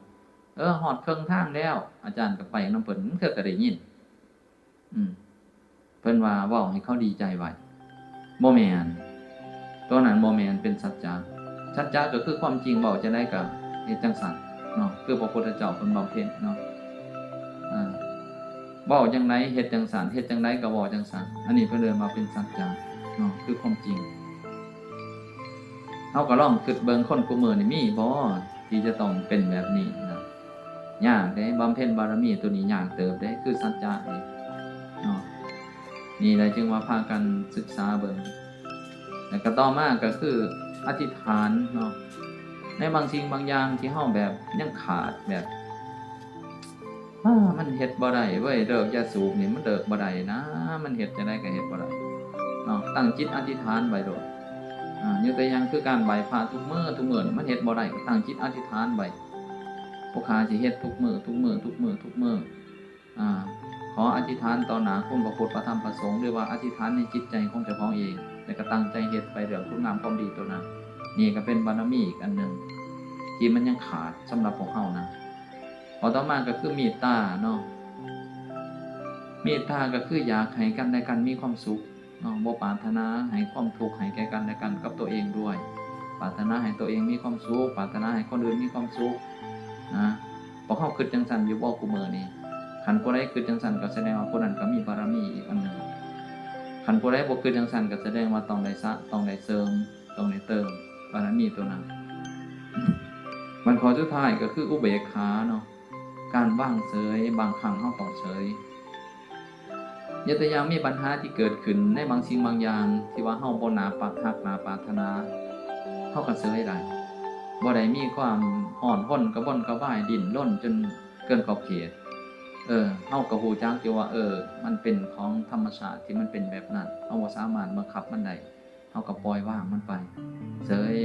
ฮอดครึ่งทางแล้วอาจารย์ก็ไปนำเพิ่นเทื่อก็ได้ยินเพิ่นว่าเว้าให้เขาดีใจไว้บ่แม่นตัวนั้นบ่แม่นเป็นสัจจะสัจจะก็คือความจริงเว้าจังได๋ก็เฮ็ดจังซั่นเนาะคือพระพุทธเจ้าเพิ่นบำเพ็ญเนาะเว้าจังได๋เฮ็ดจังซั่นเฮ็ดจังได๋ก็เว้าจังซั่นอันนี้เพิ่นเรียกว่าเป็นสัจจะเนาะคือความจริงเฮาก็ลองคิดเบิ่งคนกุมื้อนี่มีบ่ท ที่จะต้องเป็นแบบนี้นะยากเด้บำเพ็ญบารมีตัวนี้ยากเติบเด้คือสัจจะนี่เนาะนี่แหละจึงว่าพากันศึกษาเบิ่งแล้วก็ต่อมาก็คืออธิษฐานเนาะในบางสิ่งบางอย่างที่เฮาแบบยังขาดแบบมันเฮ็ดบ่ได้เว้ยเลิกยาสูบนี่มันเลิกบ่ได้นะมันเฮ็ดจังได๋ก็เฮ็ดบ่ได้เนาะตั้งจิตอธิษฐานไว้โดดยกตัวอย่างคือการไหว้พระทุกมื้อนี่มันเฮ็ดบ่ได้ก็ตั้งจิตอธิษฐานไว้พวกข้าสิเฮ็ดทุกมื้อขออธิษฐานต่อหน้าคุณพระพุทธพระธรรมพระสงฆ์หรือว่าอธิษฐานในจิตใจของเจ้าของเองแล้วก็ตั้งใจเฮ็ดไปเรื่องคุณงามความดีตัวนั้นนี่ก็เป็นบารมีอีกอันนึงที่มันยังขาดสำหรับพวกเฮานะพอต่อมาก็คือเมตตาเนาะเมตตาก็คืออยากให้กันและกันมีความสุขเนาะบ่ปรารถนาให้ความทุกข์ให้แก่กันและกันกับตัวเองด้วยปรารถนาให้ตัวเองมีความสุขปรารถนาให้คนอื่นมีความสุขนะพอเฮาคิดจังซั่นอยู่บ่คุมื้อนี้คันผู้ใดคิดจังซั่นก็แสดงว่าผู้นั้นก็มีบารมีอีกอันนึงคันผู้ใดบ่คิดจังซั่นก็แสดงว่าต้องได้เสริมต้องได้เติมบารมีตัวนั้นมันข้อสุดท้ายก็คืออุเบกขาเนาะการว่างเฉยบางครั้งเฮาต้องเฉยยกตัวอย่างมีปัญหาที่เกิดขึ้นในบางสิ่งบางอย่างที่ว่าเฮาบ่น่าปรารถนาเฮาก็เฉยได้บ่ได้มีความอ่อนห้นกระวนกระวายดิ้นรนจนเกินขอบเขตเฮาก็ฮู้จักอยู่ว่ามันเป็นของธรรมชาติที่มันเป็นแบบนั้นเฮาบ่สามารถบังคับมันได้เฮาก็ปล่อยวางมันไปเฉย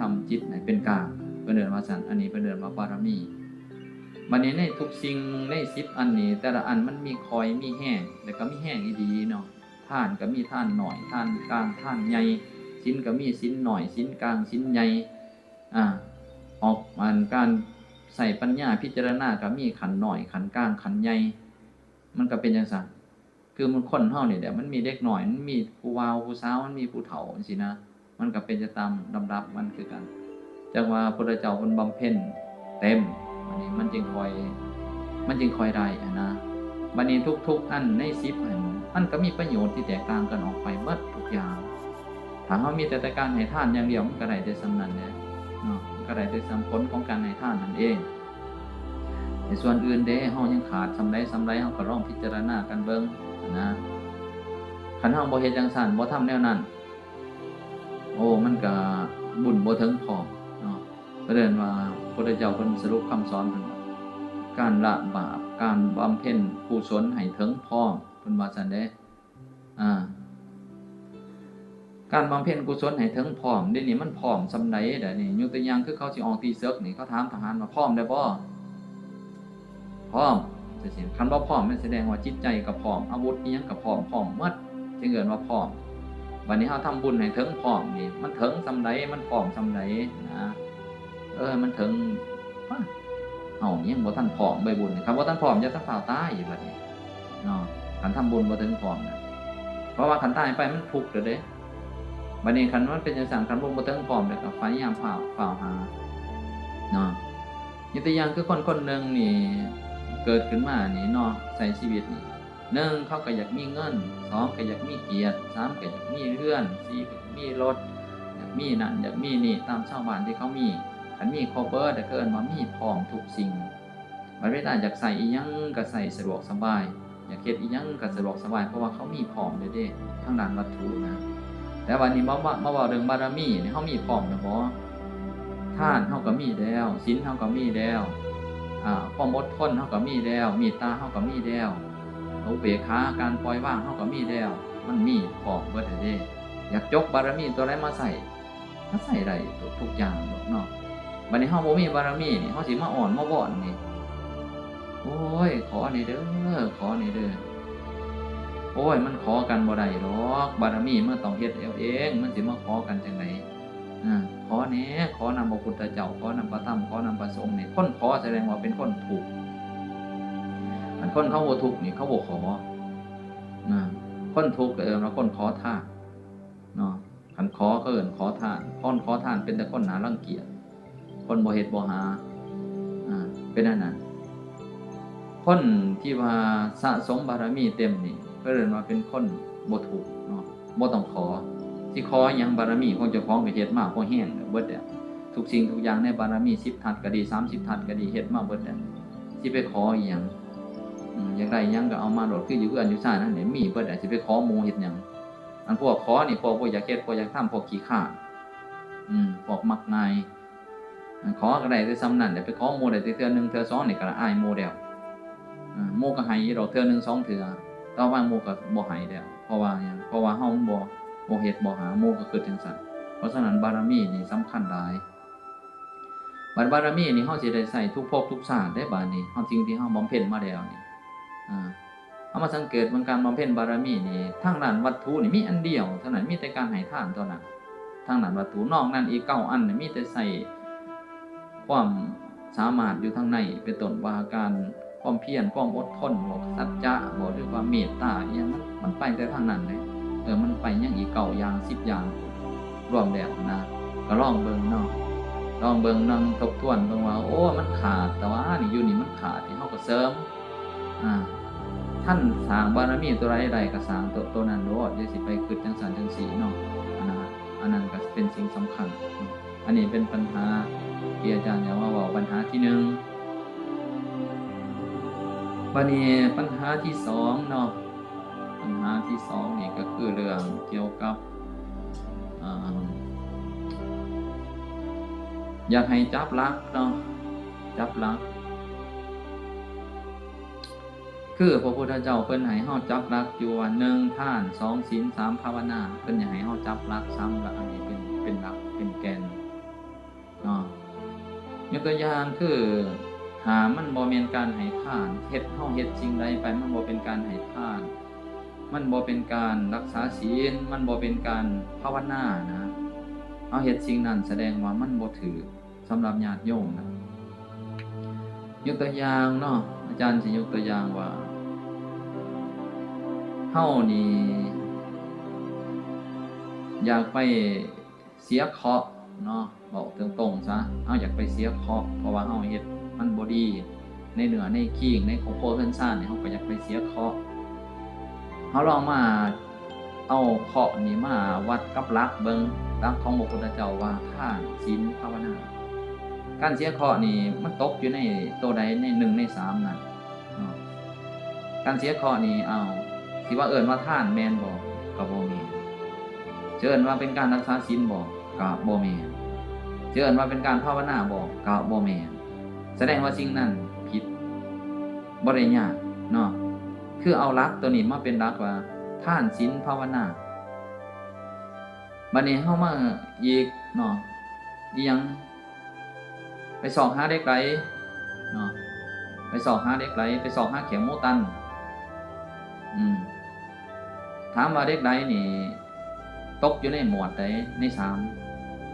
ทำจิตให้เป็นกลางเพิ่นเอิ้นว่าซั่นอันนี้เพิ่นเอิ้นว่าบารมีบัดนี้ในทุกสิ่งใน10อันนี้แต่ละอันมันมีคอยมีแห้งแล้วก็มีแห้งอีดีเนาะทานก็มีทานหน่อยทานกลางทานใหญ่ศีลก็มีศีลหน่อยศีลกลางศีลใหญ่ออกมันการใส่ปัญญาพิจารณาก็มีขันหน่อยขันกลางขันใหญ่มันก็เป็นจังซั่นคือมันคนเฮานี่แหละมันมีเด็กน้อยมันมีผู้วาวผู้สาวมันมีผู้เฒ่าจังซี่นะมันก็เป็นจะตามลำดับมันคือกันจังว่าพระพุทธเจ้าเพิ่นบำเพ็ญเต็มอันนี้มันจึงคอยได้นะบัดนี้ทุกๆอันใน10อันมันก็มีประโยชน์ที่แตกต่างกันออกไปหมดทุกอย่างถ้าเฮามีแต่การให้ทานอย่างเดียวมันก็ได้แต่ส่ำนั้นแหละเนาะก็ได้แต่ผลของการให้ทานนั่นเองในส่วนอื่นเด้เฮายังขาดสำไรเฮาก็ลองพิจารณากันเบิ่งนะคันเฮาบ่เฮ็ดจังซั่นบ่ทำแนวนั้นมันก็บุญบ่ถึงพร้อมเนาะประเด็นว่าพระพุทธเจ้าเพิ่นสรุปคำสอนเพิ่นว่าการละบาปการบำเพ็ญกุศลให้ถึงพร้อมเพิ่นว่าซั่นเด้การบำเพ็ญกุศลให้ถึงพร้อมเดี๋ยวนี้มันพร้อมสำใดเดี๋ยวนี้ยกตัวอย่างคือเขาสิออกตีศึกนี่เขาถามทหารว่าพร้อมได้บ่พร้อมจังซี่คันบ่พร้อมมันแสดงว่าจิตใจก็พร้อมอาวุธอีหยังก็พร้อมหมดจึงเอิ้นว่าพร้อมบัดนี้เฮาทำบุญให้ถึงพร้อมนี่มันถึงสำใดมันพร้อมสำใดนะมันถึงเฮายังบ่ทันพร้อมใบบุญครับบ่ทันพร้อมอย่าทันฝ่าวตายบัดนี้เนาะคันทำบุญบ่ถึงพร้อมนะเพราะว่าคันตายไปมันทุกข์เด้บัดนี้คันมันเป็นจังซั่นคันบ่ถึงพร้อมแล้วก็พยายามฝ่าวหาเนาะยกตัวอย่างคือคนๆนึงนี่เกิดขึ้นมานี่เนาะใช้ชีวิตนี่1เขาก็อยากมีเงิน2ก็อยากมีเกียรติ3ก็อยากมีเรือน4ก็อยากมีรถอยากมีนั่นอยากมีนี่ตามชาวบ้านที่เขามีคันมีครบเบิดก็เอิ้นว่ามีพร้อมทุกสิ่งบัดเวลาอยากใส่อีหยังก็ใส่สะดวกสบายอยากเฮ็ดอีหยังก็สะดวกสบายเพราะว่าเขามีพร้อมเด้ทางด้านวัตถุนะแต่วันนี้มาเว้าเรื่องบารมีนี่เฮามีพร้อมแล้วบ่ทานเฮาก็มีแล้วศีลเฮาก็มีแล้วความอดทนเฮาก็มีแล้วเมตตาเฮาก็มีแล้วอุเบกขาการปล่อยวางเฮาก็มีแล้วมันมีพร้อมเบิดเด้อยากยกบารมีตัวใดมาใส่ได้ทุกอย่างเนาะบัดนี้เฮาบ่มีบารมีนี่เฮาสิมาอ่อนมาบ่อนนี่โอ้ยขอนี่เด้อโอ้ยมันขอกันบ่ได้หรอกบารมีมันต้องเฮ็ดเอาเองมันสิมาขอกันจังได๋ขอแหน่ขอนำพระพุทธเจ้าขอนำพระธรรมขอนำพระสงฆ์นี่คนขอแสดงว่าเป็นคนถูกอันคนเขาบ่ทุกข์นี่เขาบ่ขอคนทุกข์ก็เอิ้นว่าคนขอทานเนาะคันขอก็เอิ้นขอทานคนขอทานเป็นแต่คนน่ารังเกียจคนบ่เฮ็ดบ่หาเป็นอันนั้นคนที่ว่าสะสมบารมีเต็มนี่ก็เรียกว่าเป็นคนบ่ถูกเนาะบ่ต้องขอสิขอหยังบารมีของเจ้าของก็เฮ็ดมาพอแห้งเบิดแล้ว ทุกสิ่งทุกอย่างในบารมี10ทัศก็ดี30ทัศก็ดีเฮ็ดมาเบิดแล้วสิไปขออีหยังอยากได้หยังก็เอามาโลดคืออยู่เอื้อนอยู่ซ่านั่นนี่มีเบิดสิไปขอหมู่เฮ็ดหยังอันพวกขอนี่พวกบ่อยากเฮ็ดพวกอยากทำพวกขี้ข้านพวกมักง่ายขอก็ได้แต่ซ้ำนั่นเดี๋ยวไปขอหมู่ได้แต่เทื่อนึงเทื่อสองนี่ก็อายหมู่แล้วหมู่ก็ให้ดอกเทื่อนึง2เทื่อต่อมาหมู่ก็บ่ให้แล้วเพราะว่าหยังเพราะว่าเฮามันบ่เฮ็ดบ่หาหมู่ก็คือจังซั่นเพราะฉะนั้นบารมีนี่สำคัญหลายบารมีนี่เฮาสิได้ใช้ทุกภพทุกชาติได้บาดนี้เฮาจริงที่เฮาบำเพ็ญมาแล้วนี่เอามาสังเกตเบิ่งการบำเพ็ญบารมีนี่ทางด้านวัตถุนี่มีอันเดียวเท่านั้นมีแต่การให้ทานเท่านั้นทางด้านวัตถุนอกนั้นอีก9อันนี่มีแต่ใส่ความสามารถอยู่ทางในเป็นต้นว่าการความเพียรความอดทนบ่สัจจะบ่หรือว่าเมตตาอีหยังมันไปแต่ทางนั้นเลยมันไปยังอีก9อย่าง10อย่างรวมแล้วนะก็ลองเบิ่งเนาะลองเบิ่งนั่งทบทวนเบิ่งว่าโอ้มันขาดแต่ว่านี่อยู่นี่มันขาดที่เฮาก็เสริมท่านสร้างบารมีตัวใดก็สร้างตัวนั้นโลดอย่าสิไปคิดจังซั่นจังซี่เนาะอันนั้นก็เป็นสิ่งสำคัญอันนี้เป็นปัญหาที่อาจารย์จะว่าปัญหาที่1บัดนี้ปัญหาที่2เนาะปัญหาที่2นี่ก็คือเรื่องเกี่ยวกับอยากให้จับหลักเนาะจับหลักคือพระพุทธเจ้าเพิ่นให้เฮาจับหลักอยู่ว่า1ทาน2ศีล3ภาวนาเพิ่นอยากให้เฮาจับหลัก3หลักอันนี้เป็นหลักเป็นแกนเนาะยกตัวอย่างคือหามันบ่แม่นการให้ทานเฮ็ดเฮาเฮ็ดสิ่งใดไปมันบ่เป็นการให้ทานมันบ่เป็นการรักษาศีลมันบ่เป็นการภาวนานะเฮาเฮ็ดสิ่งนั้นแสดงว่ามันบ่ถูกสำหรับญาติโยมนะยกตัวอย่างเนาะอาจารย์สิยกตัวอย่างว่าเฮานี่อยากไปเสียเคราะห์เนาะบอกตรงๆซะเฮาอยากไปเสียเคราะห์เพราะว่าเฮาเฮ็ดมันบ่ดีในเหนือในขี้งในโคโค่เฮือนซ่านนี่เฮาก็อยากไปเสียเคราะห์เฮาลองมาเอาเคราะห์นี่มาวัดกับหลักเบิ่งหลักของพระพุทธเจ้าว่าทานศีลภาวนาการเสียเคราะห์นี่มันตกอยู่ในตัวใดใน1ใน3นั่นการเสียเคราะห์นี่สิว่าเอิ้นว่าทานแม่นบ่ก็บ่แม่นเอิ้นว่าเป็นการรักษาศีลบ่ก็บ่แม่นเอิ้นว่าเป็นการภาวนาบ่ก็บ่แม่นแสดงว่าสิ่งนั้นผิดบ่ได้ยากเนาะคือเอาหลักตัวนี้มาเป็นหลักว่าทานศีลภาวนาบัดนี้เฮามาอีกเนาะอีหยังไปสอกหาเด็กไหลเนาะไปสอกหาเด็กไหลไปสอกหาเข็มโมตันถามว่าเด็กไหลนี่ตกอยู่ในหมวดใดใน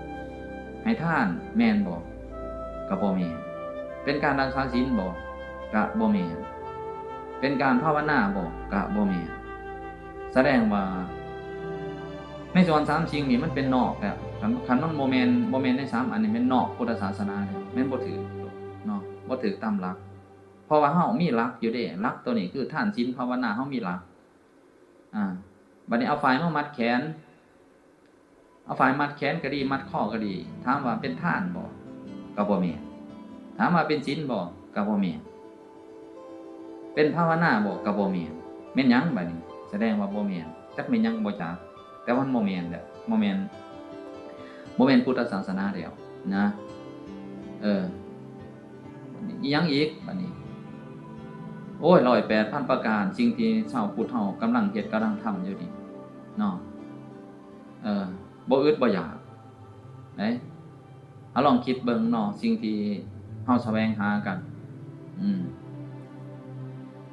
3ให้ทานแม่นบ่ก็บ่แม่นเป็นการรักษาศีลบ่ก็บ่แม่นเป็นการภาวนาบ่ก็บ่แม่นแสดงว่าในส่วน3สิ่งนี้มันเป็นนอกแล้วคันมันบ่แม่นใน3อันนี้เป็นนอกพุทธศาสนาแล้วแม่นบ่ถือเนาะบ่ถือตามหลักเพราะว่าเฮามีหลักอยู่เด้หลักตัวนี้คือทานศีลภาวนาเฮามีหลักบัดนี้เอาฝ่ายมามัดแขนเอาฝ่ายมัดแขนก็ดีมัดข้อก็ดีถามว่าเป็นทานบ่ก็บ่แม่นถามว่าเป็นศีลบ่ก็บ่แม่นเป็นภาวนาบ่ก็บ่แม่นแม่นหยังบัดนี้แสดงว่าบ่แม่นจักแม่นหยังบ่จักแต่ว่ามันบ่แม่นแล้วบ่แม่นพุทธศาสนาแล้วนะอีหยังอีกบัดนี้โอ้ย108,000ประการสิ่งที่ชาวพุทธเฮากำลังเฮ็ดกำลังทำอยู่นี่เนาะบ่อึดบ่อยากเด้เอาลองคิดเบิ่งเนาะสิ่งที่เฮาแสวงหากัน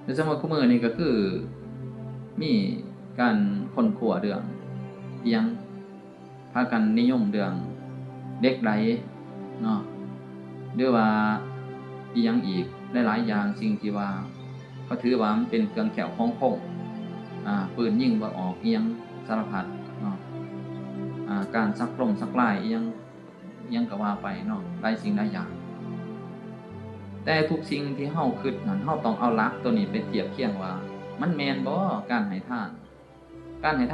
ในสมัยคุมื้อนี้ก็คือมีการค้นคว้าเรื่องอีหยังพากันนิยมเรื่องเด็กไหลเนาะหรือว่าอีหยังอีกหลายๆอย่างสิ่งที่ว่าเขาถือว่ามันเป็นเครื่องแขวของคงปืนยิงบ่ออกอีหยังสารพัดเนาะการซักลมซักลายอีหยังก็ว่าไปเนาะหลายสิ่งหลายอย่างแต่ทุกสิ่งที่เฮาคิดนั้นเฮาต้องเอาหลักตัวนี้ไปเทียบเคียงว่ามันแม่นบ่การให้ทา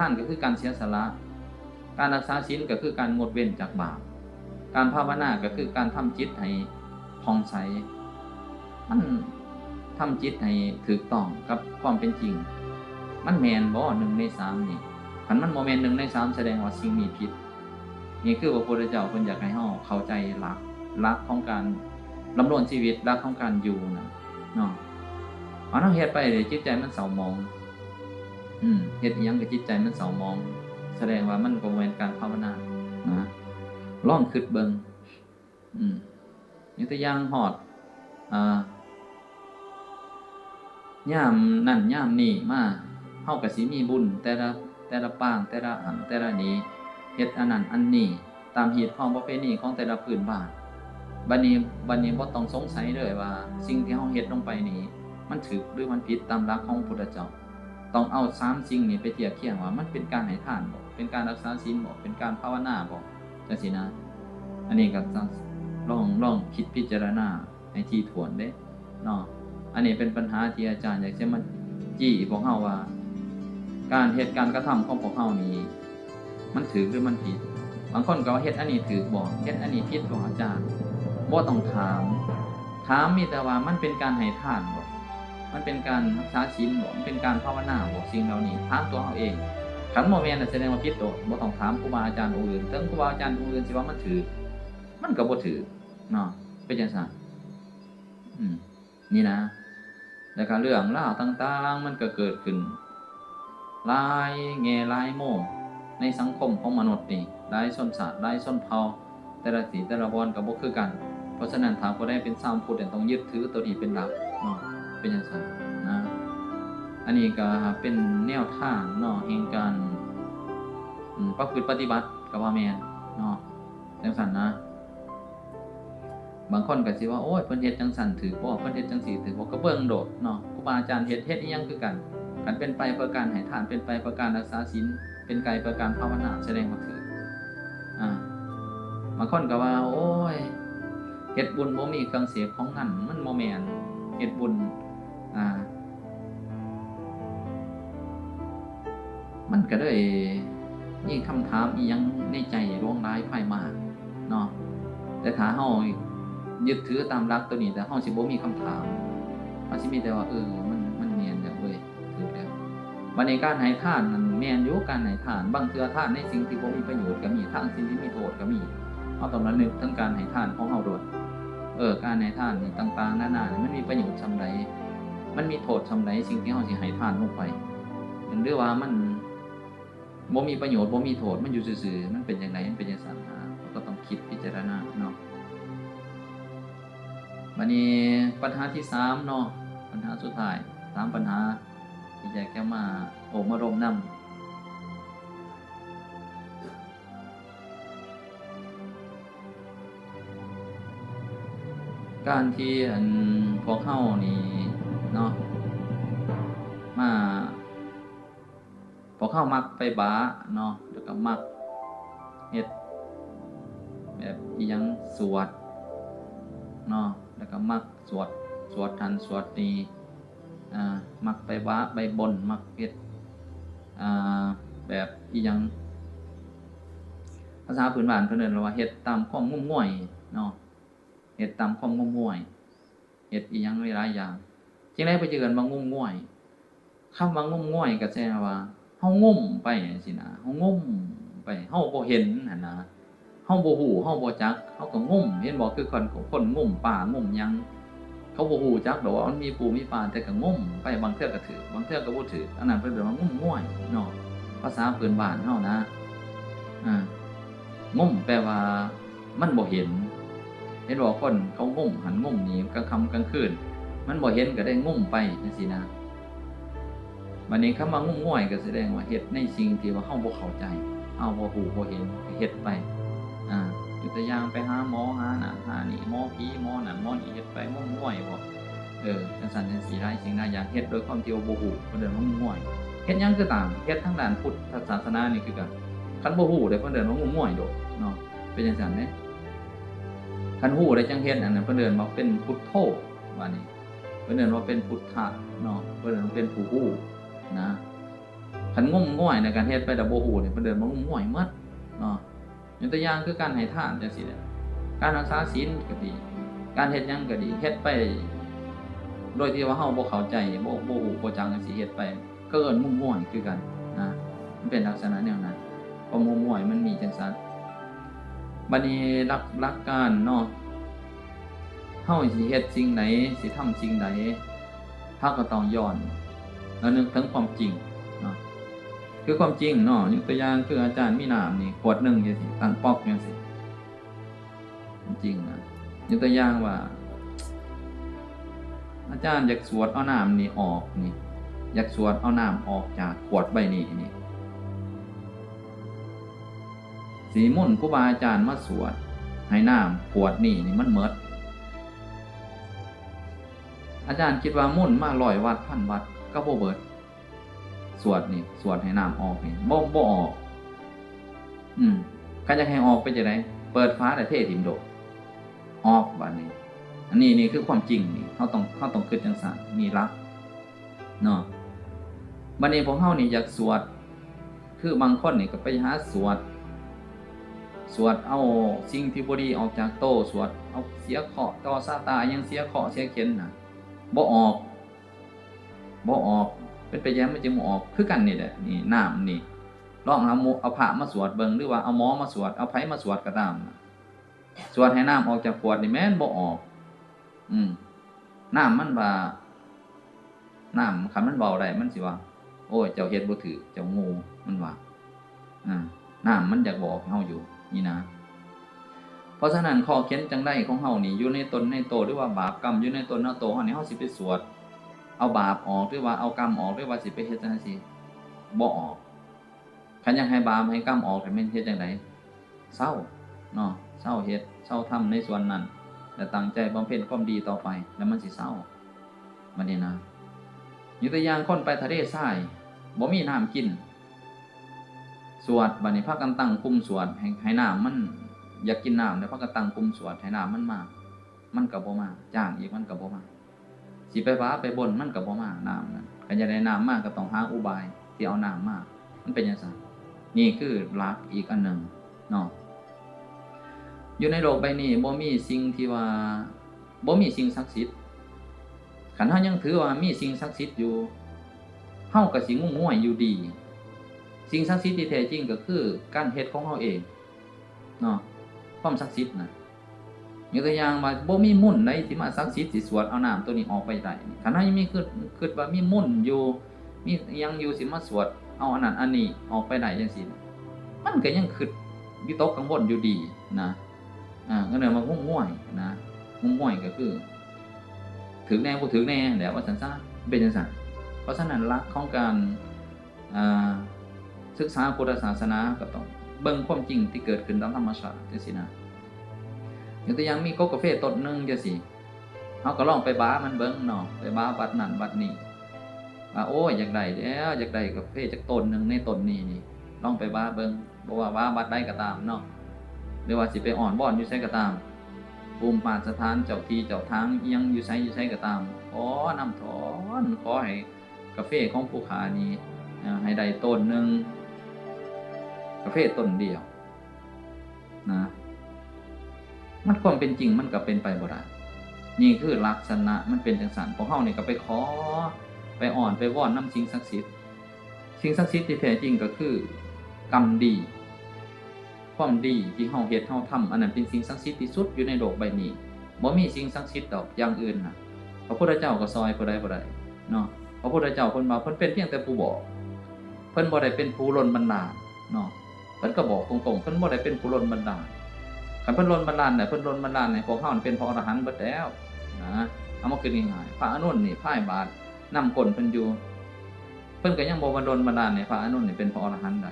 นก็คือการเสียสละการรักษาศีลก็คือการงดเว้นจากบาป การภาวนาก็คือการทำจิตให้ผ่องใสมันทำจิตให้ถูกต้องกับความเป็นจริงมันแมนบ่1 ใน 3นี่คันมันบ่แม่น1 ใน 3แสดงว่าสิ่งนี้ผิดนี่คือพระพุทธเจ้าเพิ่นอยากให้เฮาเข้าใจหลักของการดำรงชีวิตหลักของการอยู่น่ะเนาะเอาเฮาเฮ็ดไปเดี๋ยวจิตใจมันเศร้าหมองเฮ็ดอิหยังก็จิตใจมันเศร้าหมองแสดงว่ามันบ่แม่นการภาวนานะลองคิดเบิ่งยกตัวอย่างฮอดยามนั่นยามนี้มาเฮาก็สิมีบุญแต่ละปางแต่ละอันแต่ละนี้เฮ็ดอันนั้นอันนี้ตามฮีตของประเพณีของแต่ละพื้นบ้านบัดนี้บ่ต้องสงสัยเลยว่าสิ่งที่เฮาเฮ็ดลงไปนี้มันถูกหรือมันผิดตามหลักของพุทธเจ้าต้องเอา3สิ่งนี้ไปเทียบเคียงว่ามันเป็นการให้ทานบ่เป็นการรักษาศีลบ่เป็นการภาวนาบ่จังซี่นะอันนี้ก็ลองคิดพิจารณาให้ถี่ถ้วนเด้เนาะอันนี้เป็นปัญหาที่อาจารย์อยากจะมาจี้พวกเฮาว่าการเฮ็ดการกระทำของพวกเฮานี้มันถูกหรือมันผิดบางคนก็ว่าเฮ็ดอันนี้ถูกบ่เฮ็ดอันนี้ผิดบ่อาจารย์บ่ต้องถามมีแต่ว่ามันเป็นการให้ทานบ่มันเป็นการรักษาศีลบ่มันเป็นการภาวนาบ่สิ่งเหล่านี้ถามตัวเฮาเองคันบ่แม่นแสดงว่าผิดโดดบ่ต้องถามครูบาอาจารย์องค์อื่นถึงครูบาอาจารย์องค์อื่นสิว่ามันถูกมันก็บ่ถูกเนาะเป็นจังซั่นนี่นะแล้วก็เรื่องราวต่างๆมันก็เกิดขึ้นหลายแง่หลายมุมในสังคมของมนุษย์นี่หลายชนชาติหลายชนเผ่าแต่ละสีแต่ละวันก็บ่คือกันเพราะฉะนั้นถ้าผู้ใดเป็นชาวพุทธต้องยึดถือตัวนี้เป็นหลักเนาะเป็นจังซั่นนะอันนี้ก็เป็นแนวทางเนาะแห่งการประพฤติปฏิบัติก็ว่าแม่นเนาะจังซั่นนะบางคนก็สิว่าโอ้ยเพิ่นเฮ็ดจังซั่นถูกบ่เพิ่นเฮ็ดจังซี่ถูกบ่ก็เบิ่งโดดเนาะครูบาอาจารย์เฮ็ดอีหยังคือกันคันเป็นไปเพื่อการให้ทานเป็นไปเพื่อการรักษาศีลเป็นไปเพื่อการภาวนาแสดงว่าถูกบางคนก็ว่าโอ้ยเฮ็ดบุญบ่มีเครื่องเสียบของนั่นมันบ่แม่นเฮ็ดบุญมันก็เลยมีคำถามอีหยังในใจล่วงหลายภายมาเนาะแต่ถ้าเฮายึดถือตามหลักตัวนี้แต่เฮาสิบ่มีคำถามเฮาสิมีแต่ว่ามันแม่นจังเว้ยถูกแล้วบัดนี้การให้ทานนั่นแม่นอยู่การให้ทานบางเทื่อทานในสิ่งที่บ่มีประโยชน์ก็มีทานสิ่งที่มีโทษก็มีเฮาต้องระลึกถึงการให้ทานของเฮาด้วยการให้ทานนี่ต่างๆนานานี่มันมีประโยชน์ส่ำใดมันมีโทษส่ำใดสิ่งที่เฮาสิให้ทานลงไปหรือว่ามันบ่มีประโยชน์บ่มีโทษมันอยู่ซื่อๆมันเป็นจังไดมันเป็นจังซั่นก็ต้องคิดพิจารณาเนาะบัดนี้ปัญหาที่3เนาะปัญหาสุดท้าย3ปัญหาที่อยากจะมาอบรมนำการที่พวกเฮานี่เนาะมาพวกเฮามักไปบาเนาะแล้วก็มักเฮ็ดแบบอีหยังสวดเนาะแล้วก็มักสวดทันสวดนี้มักไปบาไปบนมักเฮ็ดแบบอีหยังภาษาพื้นบ้านเพิ่นเอิ้นว่าเฮ็ดตามความงุ่มง่วยเนาะเฮ็ดตามความงุ่มง่วยเฮ็ดอีหยังหลายอย่างจังได๋เพิ่นสิเอิ้นว่างุ่มง่วยคำว่างุ่มง่วยก็แปลว่าเฮางุ่มไปจังซี่นะเฮางุ่มไปเฮาบ่เห็นหั่นนะเฮาบ่ฮู้เฮาบ่จักเฮาก็งุ่มเห็นบ่คือคนงุ่มป่างุ่มหยังเขาบ่ฮู้จักดอกว่ามันมีปูมีปลาแต่ก็งุ่มไปบางเทื่อก็ถือบางเทื่อก็บ่ถืออันนั้นเพิ่นเรียกว่างุ่มง่วยเนาะภาษาพื้นบ้านเฮานะงุ่มแปลว่ามันบ่เห็นบ่คนเขางุ่มหันงุ่มนี่กลางค่ำกลางคืนมันบ่เห็นก็ได้งุ่มไปจังซี่นะบัดนี้คำว่างุ่มง่วยก็แสดงว่าเฮ็ดในสิ่งที่ว่าเฮาบ่เข้าใจเฮาบ่ฮู้บ่เห็นเฮ็ดไปอยู่แต่อย่างไปหาหมอหานั่นหานี่หมอผีหมอนั่นหมอนี่เฮ็ดไปงุ่มง่วยบ่จังซั่นจังซี่หลายสิ่งหลายอย่างเฮ็ดโดยความที่ว่าบ่ฮู้เพิ่นเอิ้นว่างุ่มง่วยเฮ็ดหยังคือตามเฮ็ดทางด้านพุทธศาสนานี่คือกันคันบ่ฮู้ได้เพิ่นเอิ้นว่างุ่มง่วยโดเนาะเป็นจังซั่นเด้คันฮู้ได้จังเฮ็ดอันนั้นเพิ่นเอิ้นว่าเป็นพุทโธว่านี่เพิ่นเอิ้นว่าเป็นพุทธะเนาะเพิ่นเอิ้นว่าเป็นผู้ฮู้นะคันงุ่มง่วยในการเฮ็ดไปแต่บ่ฮู้นี่เพิ่นเอิ้นว่างุ่มง่วยหมดเนาะยกตัวอย่างคือการให้ทานจังซี่แหละ การรักษาศีลก็ดีการเฮ็ดหยังก็ดีเฮ็ดไปโดยที่ว่าเฮาบ่เข้าใจบ่ฮู้บ่จังสิเฮ็ดไปก็เอิ้นมุ่งม่วยคือกันนะมันเป็นลักษณะแนวนั้นเพราะมุ่งม่วยมันมีจังซั่นบัดนี้หลักการเนาะเฮาสิเฮ็ดสิ่งไหนสิทำสิ่งใดเฮาก็ต้องย้อนแล้วนึกถึงความจริงเนาะคือความจริงเนาะยกตัวอย่างคืออาจารย์มีน้ำนี่ขวดนึงจังซี่ตั้งป๊อกจังซี่จริงนะยกตัวอย่างว่าอาจารย์อยากสวดเอาน้ำนี่ออกนี่อยากสวดเอาน้ำออกจากขวดใบนี้นี่สีมุ่นครูบาอาจารย์มาสวดให้น้ำขวดนี่มันเมดอาจารย์คิดว่ามุ่นมา100 วัตต์1,000 วัตต์ก็บ่เบิดสวดนี่สวดให้น้ำออกนี่บ่ออกก็จะให้ออกไปจะไหนเปิดฟ้าแต่เทถิ่มโดออกบัดนี้อันนี้คือความจริงนี่เฮาต้องคิดจังซั่นนี่รักเนาะบัดนี้พวกเฮานี่อยากสวดคือบางคนนี่ก็ไปหาสวดเอาสิ่งที่บ่ดีออกจากโตสวดเอาเสียเคราะห์ต่อซาตายังเสียเคราะห์เสียเข็นน่ะบ่ออกเป็นไปแย้มมันจึงบ่ออกคือกันนี่แหละนี่น้ำนี่ลองเอาพระมาสวดเบิ่งหรือว่าเอาหมอมาสวดเอาไผมาสวดก็ตามสวดให้น้ำออกจากขวดนี่แม่นบ่ออกน้ำมันว่าน้ำคันมันเบาได้มันสิว่าโอ้ยเจ้าเฮ็ดบ่ถือเจ้างูมันว่าน้ำมันอยากบอกเฮาอยู่นี่นะเพราะฉะนั้นข้อเขียนจังได๋ของเฮานี่อยู่ในตนในโตหรือว่าบาปกรรมอยู่ในตนในโตเฮานี่เฮาสิไปสวดเอาบาปออกหรือว่าเอากรรมออกหรือว่าสิไปเฮ็ดจังซี่บ่ออกคันอยากให้บาปให้กรรมออกให้มันเฮ็ดจังได๋เศร้าเนาะเศร้าเฮ็ดเศร้าทำในส่วนนั้นและตั้งใจบำเพ็ญความดีต่อไปแล้วมันสิเศร้าบัดนี้นะยกตัวอย่างคนไปทะเลทรายบ่มีน้ำกินสวดบัดนี้พากันตั้งกลุ่มสวดให้น้ำมันอยากกินน้ำแล้วพากันตั้งกลุ่มสวดให้น้ำมันมามันก็บ่มาจ้างอีกมันก็บ่มาสิไปฟ้าไปบนมันก็บ่มาน้ำนั้นคันจะได้น้ำมาก็ต้องหาอุบายที่เอาน้ำมามันเป็นจังซั่นนี่คือหลักอีกอันนึงเนาะอยู่ในโลกใบนี้บ่มีสิ่งที่ว่าบ่มีสิ่งศักดิ์สิทธิ์คันเฮายังถือว่ามีสิ่งศักดิ์สิทธิ์อยู่เฮาก็สิงุ่มง่วยอยู่ดีสิ่งศักดิ์สิทธิ์ที่แท้จริงก็คือการเฮ็ดของเฮาเองเนาะความศักดิ์สิทธิ์น่ะยกตัวอย่างว่าบ่มีมุ่นใดที่มาศักดิ์สิทธิ์สิสวดเอาน้ำตัวนี้ออกไปได้คันเฮายังมีคิดว่ามีมุ่นอยู่มียังอยู่สิมาสวดเอาอันนั้นอันนี้ออกไปได้จังซี่มันก็ยังคิดวิตกกังวลอยู่ดีนะก็เลยมางุ่มง่วยนะงุ่มง่วยก็คือถึงแน่บ่ถึงแน่แล้วว่าซั่นซะเป็นจังซั่นเพราะฉะนั้นหลักของการศึกษาพุทธศาสนาก็ต้องเบิ่งความจริงที่เกิดขึ้นตามธรรมชาติจังซี่นะอย่างตัวอย่างมีกกาแฟต้นนึงจังซี่เฮาก็ลองไปบ้ามันเบิ่งเนาะไปบ้าบัดนั้นบัดนี้โอ้ยอยากได้แล้วอยากได้กาแฟจักต้นนึงในต้นนี้นี่ลองไปบ้าเบิ่งบ่ว่าบ้าบัดใดก็ตามเนาะหรือว่าสิไปอ่อนบ่อนอยู่ไสก็ตามภูมิปานสถานเจ้าที่เจ้าทางอีหยังอยู่ไสก็ตามขอนำถอนขอให้กาแฟของผู้ขานี้ให้ได้ต้นนึงกาแฟต้นเดียวนะมันความเป็นจริงมันก็เป็นไปบ่ได้นี่คือลักษณะมันเป็นจังซั่นพวกเฮานี่ก็ไปขอไปอ่อนไปวอนนำสิ่งศักดิ์สิทธิ์ที่แท้จริงก็คือกรรมดีความดีที่เฮาเฮ็ดเฮาทำอันนั้นเป็นสิ่งศักดิ์สิทธิ์ที่สุดอยู่ในโลกใบนี้บ่มีสิ่งศักดิ์สิทธิ์ดอกอย่างอื่นน่ะพระพุทธเจ้าก็ซอยผู้ใดบ่ได้เนาะพระพุทธเจ้าเพิ่นว่าเพิ่นเป็นเพียงแต่ผู้บอกเพิ่นบ่ได้เป็นผู้ล้นบันดาลเนาะเพิ่นก็บอกตรงๆเพิ่นบ่ได้เป็นผู้ล้นบันดาลคันเพิ่นล้นบันดาลน่ะเพิ่นล้นบันดาลให้พวกเฮาเป็นพระอรหันต์เบิดแล้วนะเอามาคิดง่ายๆพระอานนท์นี่พ่ายบาทนำก้นเพิ่นอยู่เพิ่นก็ยังบ่ล้นบันดาลให้พระอานนท์นี่เป็นพระอรหันต์ได้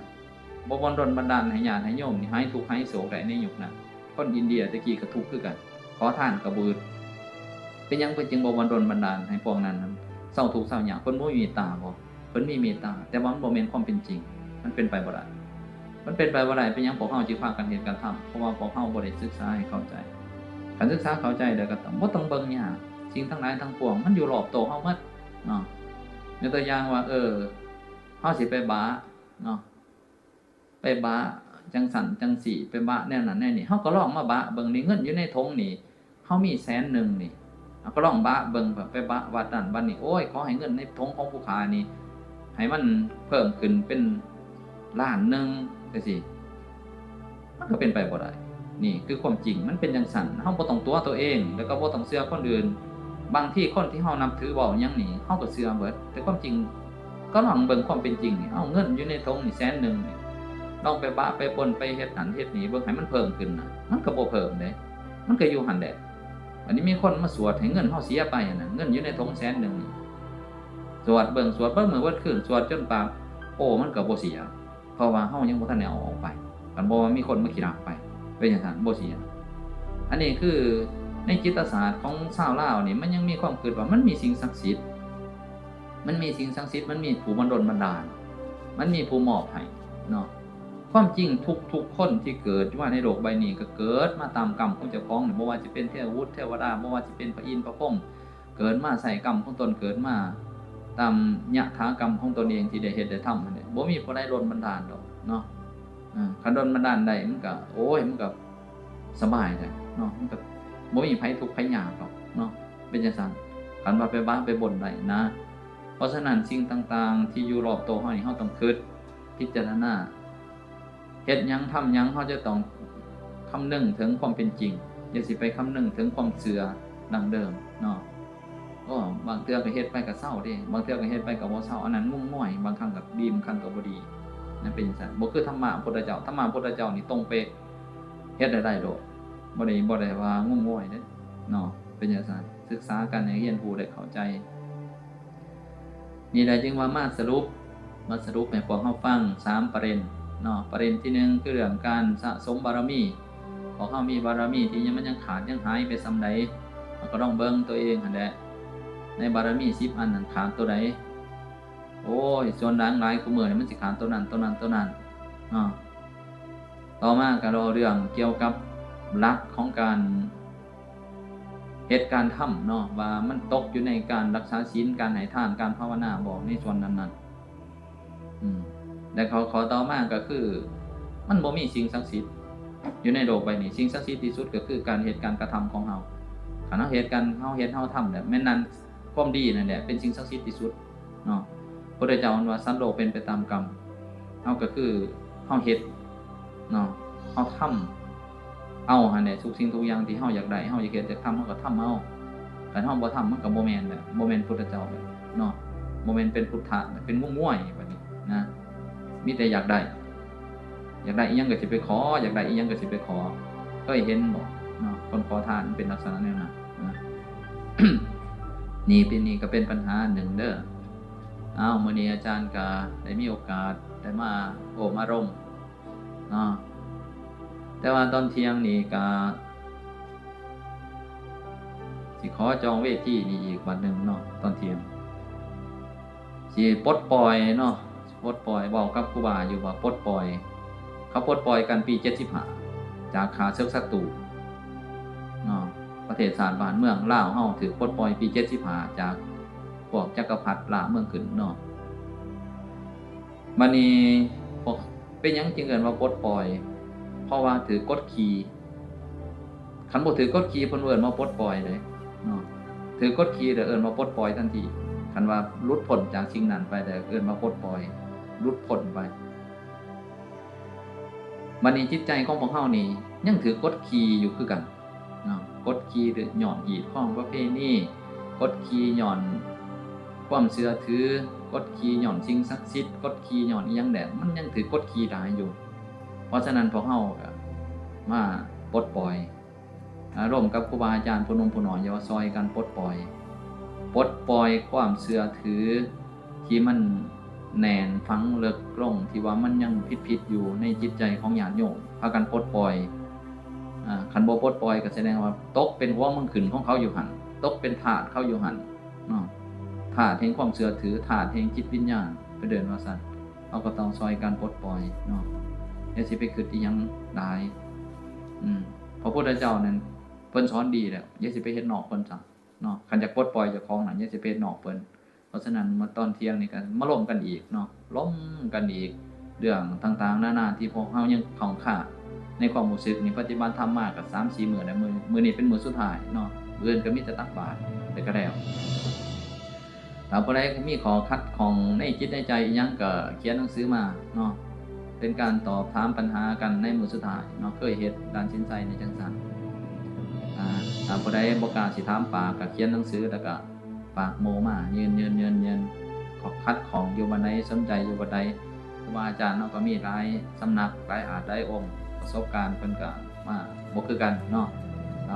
บ่ล้นบันดาลให้ญาติให้โยมนี่หายทุกข์หายโศกได้ในยุคนั้นคนอินเดียตะกี้ก็ทุกข์คือกันขอทานก็บืดเป็นหยังเพิ่นจึงบ่ล้นบันดาลให้พวกนั้นเศร้าทุกข์เศร้ายากเพิ่นบ่มีเมตตาบ่เพิ่นมีเมตตาแต่ว่ามันบ่แม่นความเป็นจริงมันเป็นไปบ่ได้มันเป็นไปบ่ได้เป็นหยังพวกเฮาจึงพากันเฮ็ดกันทำเพราะว่าพวกเฮาบ่ได้ศึกษาให้เข้าใจการศึกษาเข้าใจแล้วก็บ่ต้องเบิ่งยากสิ่งทั้งหลายทั้งปวงมันอยู่รอบตัวเฮาหมดเนาะยกตัวอย่างว่าเฮาสิไปบาเนาะไปบา จังสันจังสี่ไปบะแนวนั้นแนวนี้เฮาก็ลองมาบะเบิ่งนี่เงินอยู่ในทงนี่เฮามี100,000นี่เอาก็ลองบะเบิ่งไปบะวัดนั้นวัดนี้โอ้ยขอให้เงินในทงของผู้ค้านี่ให้มันเพิ่มขึ้นเป็นล้านนึงจังซี่มันก็เป็นไปบ่ได้นี่คือความจริงมันเป็นจังซั่นเฮาบ่ต้องตัวตัวเองแล้วก็บ่ต้องเชื่อคนอื่นบางทีคนที่เฮานับถือเว้าหยังนี่เฮาก็เชื่อเบิดแต่ความจริงก็ลองเบิ่งความเป็นจริงนี่เอาเงินอยู่ในทงนี่100,000นี่ลองไปบะไปปนไปเฮ็ดนั่นเฮ็ดนี่เบิ่งให้มันเพิ่มขึ้นน่ะมันก็บ่เพิ่มเด้มันก็อยู่หั่นแหละอันนี้มีคนมาสวดให้เงินเฮาเสียไปน่ะเงินอยู่ในทง100,000นี่สวดเบิ่งมื้อวันคืนสวดจนปากโอ้มันก็บ่เสียเพราะว่าเฮายังบ่ทันได้เอาออกไปกันบ่ว่ามีคนมาขี้รักไปเป็นจังซั่นบ่เสียอันนี้คือในจิตศาสตร์ของชาวลาวนี่มันยังมีความคิดว่ามันมีสิ่งศักดิ์สิทธิ์มันมีสิ่งศักดิ์สิทธิ์มันมีผู้บันดลบันดาลมันมีผู้มอบให้เนาะความจริงทุกคนที่เกิดว่าในโลกใบนี้ก็เกิดมาตามกรรมของเจ้าของบ่ว่าจะเป็นเทวุฒิเทวดาบ่ว่าจะเป็นพระอินทร์พระพรหมเกิดมาใส่กรรมของตนเกิดมาตามยถากรรมของตนเองที่ได้เฮ็ดได้ทำนั่นแหละบ่มีผู้ใดดลบันดาลดอกเนาะคันดลบันดาลได้มันก็โอ้ยมันก็สบายจ้ะเนาะมันก็บ่มีไผทุกข์ไผยากหรอกเนาะเป็นจังซั่นคันว่าไปบ้านไปบ่นได้นะเพราะฉะนั้นสิ่งต่างๆที่อยู่รอบตัวเฮานี่เฮาต้องคิดพิจารณาเฮ็ดหยังทำหยังเฮาจะต้องคำนึงถึงความเป็นจริงอย่าสิไปคำนึงถึงความเชื่อดังเดิมเนาะก็บางเทื่อก็เฮ็ดไปก็เศร้าเด้บางเทื่อก็เฮ็ดไปก็บ่เศร้าอันนั้นงุ่มง่อยบางครั้งก็ดีบางครั้งก็บ่ดีนั่นเป็นจังซั่นบ่คือธรรมะพุทธเจ้าธรรมะพุทธเจ้านี่ตรงเป๊ะเฮ็ดได้โดดบ่ได้ว่างุ่มง่อยเด้เนาะเป็นจังซั่นศึกษากันให้เรียนรู้ได้เข้าใจนี่แหละจึงว่ามาสรุปให้พวกเฮาฟัง3ประเด็นเนาะประเด็นที่1คือเรื่องการสะสมบารมีของเฮามีบารมีที่มันยังขาดยังหายไปส่ำใดก็ต้องเบิ่งตัวเองหั่นแหละในบารมี10อันนั้นขาดตัวใดโอ้ยส่วนหลายคุมื้อนี่มันสิขาดตัวนั้นต่อมาก็รอเรื่องเกี่ยวกับหลักของการเหตุการณ์ทำเนาะว่ามันตกอยู่ในการรักษาศีลการให้ทานการภาวนาบอกในส่วนนั้นและขอต่อมาก็คือมันบ่มีสิ่งศักดิ์สิทธิ์อยู่ในโลกใบนี้สิ่งศักดิ์สิทธิ์ที่สุดก็คือการเหตุการณ์กระทำของเฮาคันเฮาเหตุการณ์เฮาทำเนี่ยแม่นนั้นความดีนั่นแหละเป็นสิ่งศักดิ์สิทธิ์ที่สุดเนาะพระพุทธเจ้าว่าสันโลกเป็นไปตามกรรมเฮาก็คือเฮาเฮ็ดเนาะเฮาทำเอาหั่นแหละทุกสิ่งทุกอย่างที่เฮาอยากได้เฮาอยากเฮ็ดอยากทำเฮาก็ทำเอาแต่เฮาบ่ทำมันก็บ่แม่นแหละบ่แม่นพุทธเจ้าเนาะบ่แม่นเป็นพุทธะเป็นง่วยๆบัดนี้นะมีแต่อยากได้อีหยังก็สิไปขออยากได้อีหยังก็สิไปขอเคยเห็นบ่เนาะคนขอทานเป็นลักษณะแนวนั้นนะ นี่ปีนี้ก็เป็นปัญหาหนึ่งเด้อมื้อนี้อาจารย์ก็ได้มีโอกาสได้มาโอบอารมณ์เนาะแต่ว่าตอนเที่ยงนี่ก็สิขอจองเวทีนี่อีกวันนึงเนาะตอนเที่ยงสิปลดปล่อยเนาะปลดปล่อยบอกกับครูบาอยู่ว่าปลดปล่อยเขาปลดปล่อยกันปี75จากขาศึกศัตรูเนาะประเทศชาติบ้านเมืองลาวเฮาถูกปลดปล่อยปี75จากพวกจักรพรรดิลาเมืองขึ้นเนาะบัดนี้พวกเป็นหยังจึงเอิ้นว่าปลดปล่อยเพราะว่าถือกฎขี่คันบ่ถือกฎขี่เพิ่นเอิ้นว่าปลดปล่อยเลยเนาะถือกฎขี่เด้อเอิ้นว่าปลดปล่อยทันทีคันว่าหลุดพ้นจากสิ่งนั้นไปเด้อเอิ้นว่าปลดปล่อยหลุดพ้นไปบัดนี้จิตใจของพวกเฮานี่ยังถือกฎขี่อยู่คือกันเนาะกฎขี่หรือหย่อนหีดของประเพณีกฎขี่หย่อนความเชื่อถือกฎขี่หย่อนสิ่งศักดิ์สิทธิ์กฎขี่หย่อนอีหยังแดดมันยังถือกฎขี่หลายอยู่เพราะฉะนั้นพวกเฮาก็มาปลดปล่อยร่วมกับครูบาอาจารย์ผู้นุ่มผู้น้อยอย่าว่าซอยกันปลดปล่อยความเชื่อถือที่มันแน่นฝังลึกลงที่ว่ามันยังผิดอยู่ในจิตใจของญาติโยมพากันปลดปล่อยคันบ่ปลดปล่อยก็แสดงว่าตกเป็นหัวมึงขึ้นของเขาอยู่หั่นตกเป็นธาตุเขาอยู่หั่นเนาะธาตุแห่งความเชื่อถือธาตุแห่งจิตวิญญาณไปเดินว่าซั่นเราก็ต้องซอยกันปลดปล่อยเนาะอย่าสิไปคิดอีหยังหลายพระพุทธเจ้านั้นเพิ่นสอนดีแล้วอย่าสิไปเฮ็ดนอกเพิ่นจังเนาะคันจะปลดปล่อยเจ้าของนั่นอย่าสิไปเฮ็ดนอกเพิ่นเพราะฉะนั้นมาตอนเที่ยงนี่ก็มาล้มกันอีกเนาะล้มกันอีก เรื่องต่างๆนานาที่พวกเฮายังของขาดในความรู้สึกนี่ปฏิบัติธรรมมากกับ 3-4 มื้อแล้วมื้อนี้เป็นมื้อสุดท้ายเนาะมื้ออื่นก็มีแต่ตักบาตรไปก็แล้วถ้าผู้ใดมีขอคัดของในจิตในใจอีหยังก็เขียนหนังสือมาเนาะเป็นการตอบถามปัญหากันในมื้อสุดท้ายเนาะเคยเฮ็ดการสินใจในจังซั่นถ้าผู้ใดบ่กล้าสิถามปากก็เขียนหนังสือแล้วก็ปากโมมายืนขอคัดของอยู่บันไดสนใจอยู่บันไดครูบาอาจารย์เนาะก็มีหลายสำนักหลายอาจหลายองค์ประสบการณ์เพิ่นก็มาบ่คือกันเนาะ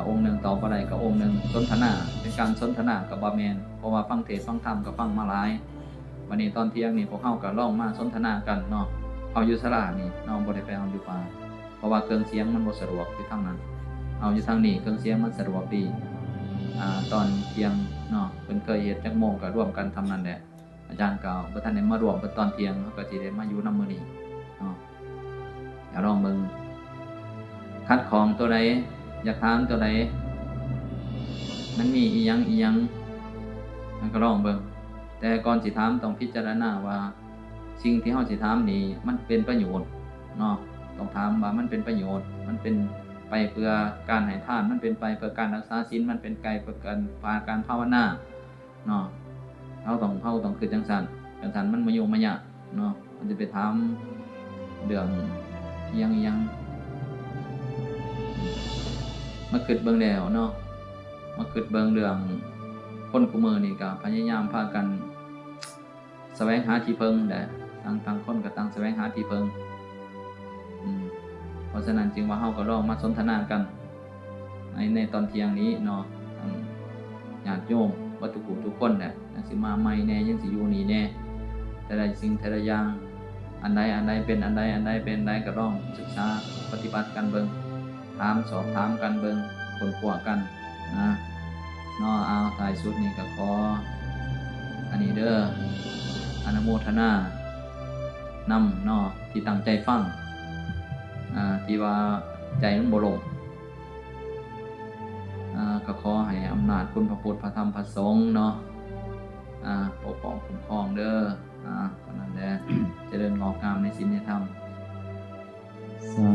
องค์หนึ่งตอบบ่ได้ก็องค์หนึ่งสนทนาเป็นการสนทนากับบ่แม่นเพราะว่าฟังเทศน์ฟังธรรมก็ฟังมาหลายวันนี้ตอนเที่ยงนี่พวกเฮาก็ลองมาสนทนากันเนาะเอาอยู่ศาลานี่เนาะบ่ได้ไปเอาอยู่ป่าเพราะว่าเครื่องเสียงมันบ่สะดวกอยู่ทางนั้นเอาอยู่ทางนี้เครื่องเสียงมันสะดวกดีตอนเที่ยงเนาะเพิ่นเคยเฮ็ดจักโมงก็ร่วมกันทำนั่นแหละอาจารย์ก็บ่ทันได้มารวมเพิ่นตอนเที่ยงเฮาก็สิได้มาอยู่นำมื้อนี้เนาะเดี๋ยวลองเบิ่งคัดของตัวใดอยากถามตัวใดมันมีอีหยังมันก็ลองเบิ่งแต่ก่อนสิถามต้องพิจารณาว่าสิ่งที่เฮาสิถามนี่มันเป็นประโยชน์เนาะต้องถามว่ามันเป็นประโยชน์มันเป็นไปเพื่อการให้ทานมันเป็นไปเพื่อการรักษาศีลมันเป็นไปเพื่อการภาวนาเนาะเฮาต้องคิดจังซั่นมันมายุ่งมายากเนาะมันจะไปถามเรื่องอีหยังมาคิดเบิ่งแล้วเนาะมาคิดเบิ่งเรื่องคนคุมื้อนี่ก็พยายามพากันแสวงหาที่พึ่งแหละต่างคนก็ต่างแสวงหาที่พึ่งเพราะฉะนั้นจึงว่าเฮาก็ลองมาสนทนากันในตอนเที่ยงนี้เนาะญาติโยมวัตถุกุทุกคนแหละยังสิมาใหม่แน่ยังสิอยู่นี่แน่แต่ละสิ่งแต่ละอย่างอันใดเป็นอันใดเป็นอันใดก็ลองศึกษาปฏิบัติกันเบิ่งถามสอบถามกันเบิ่งคนกลัวกันนะเนาะเอาท้ายสุดนี่ก็ขออันนี้เด้ออนุโมทนานำเนาะที่ตั้งใจฟังที่ว่าใจมันบ่ลงก็ขอให้อำนาจคุณพระพุทธพระธรรมพระสงฆ์เนาะปกป้องคุ้มครองเด้อตอนนั้นแหละ เจริญงอกงามในศีลในธรรมสา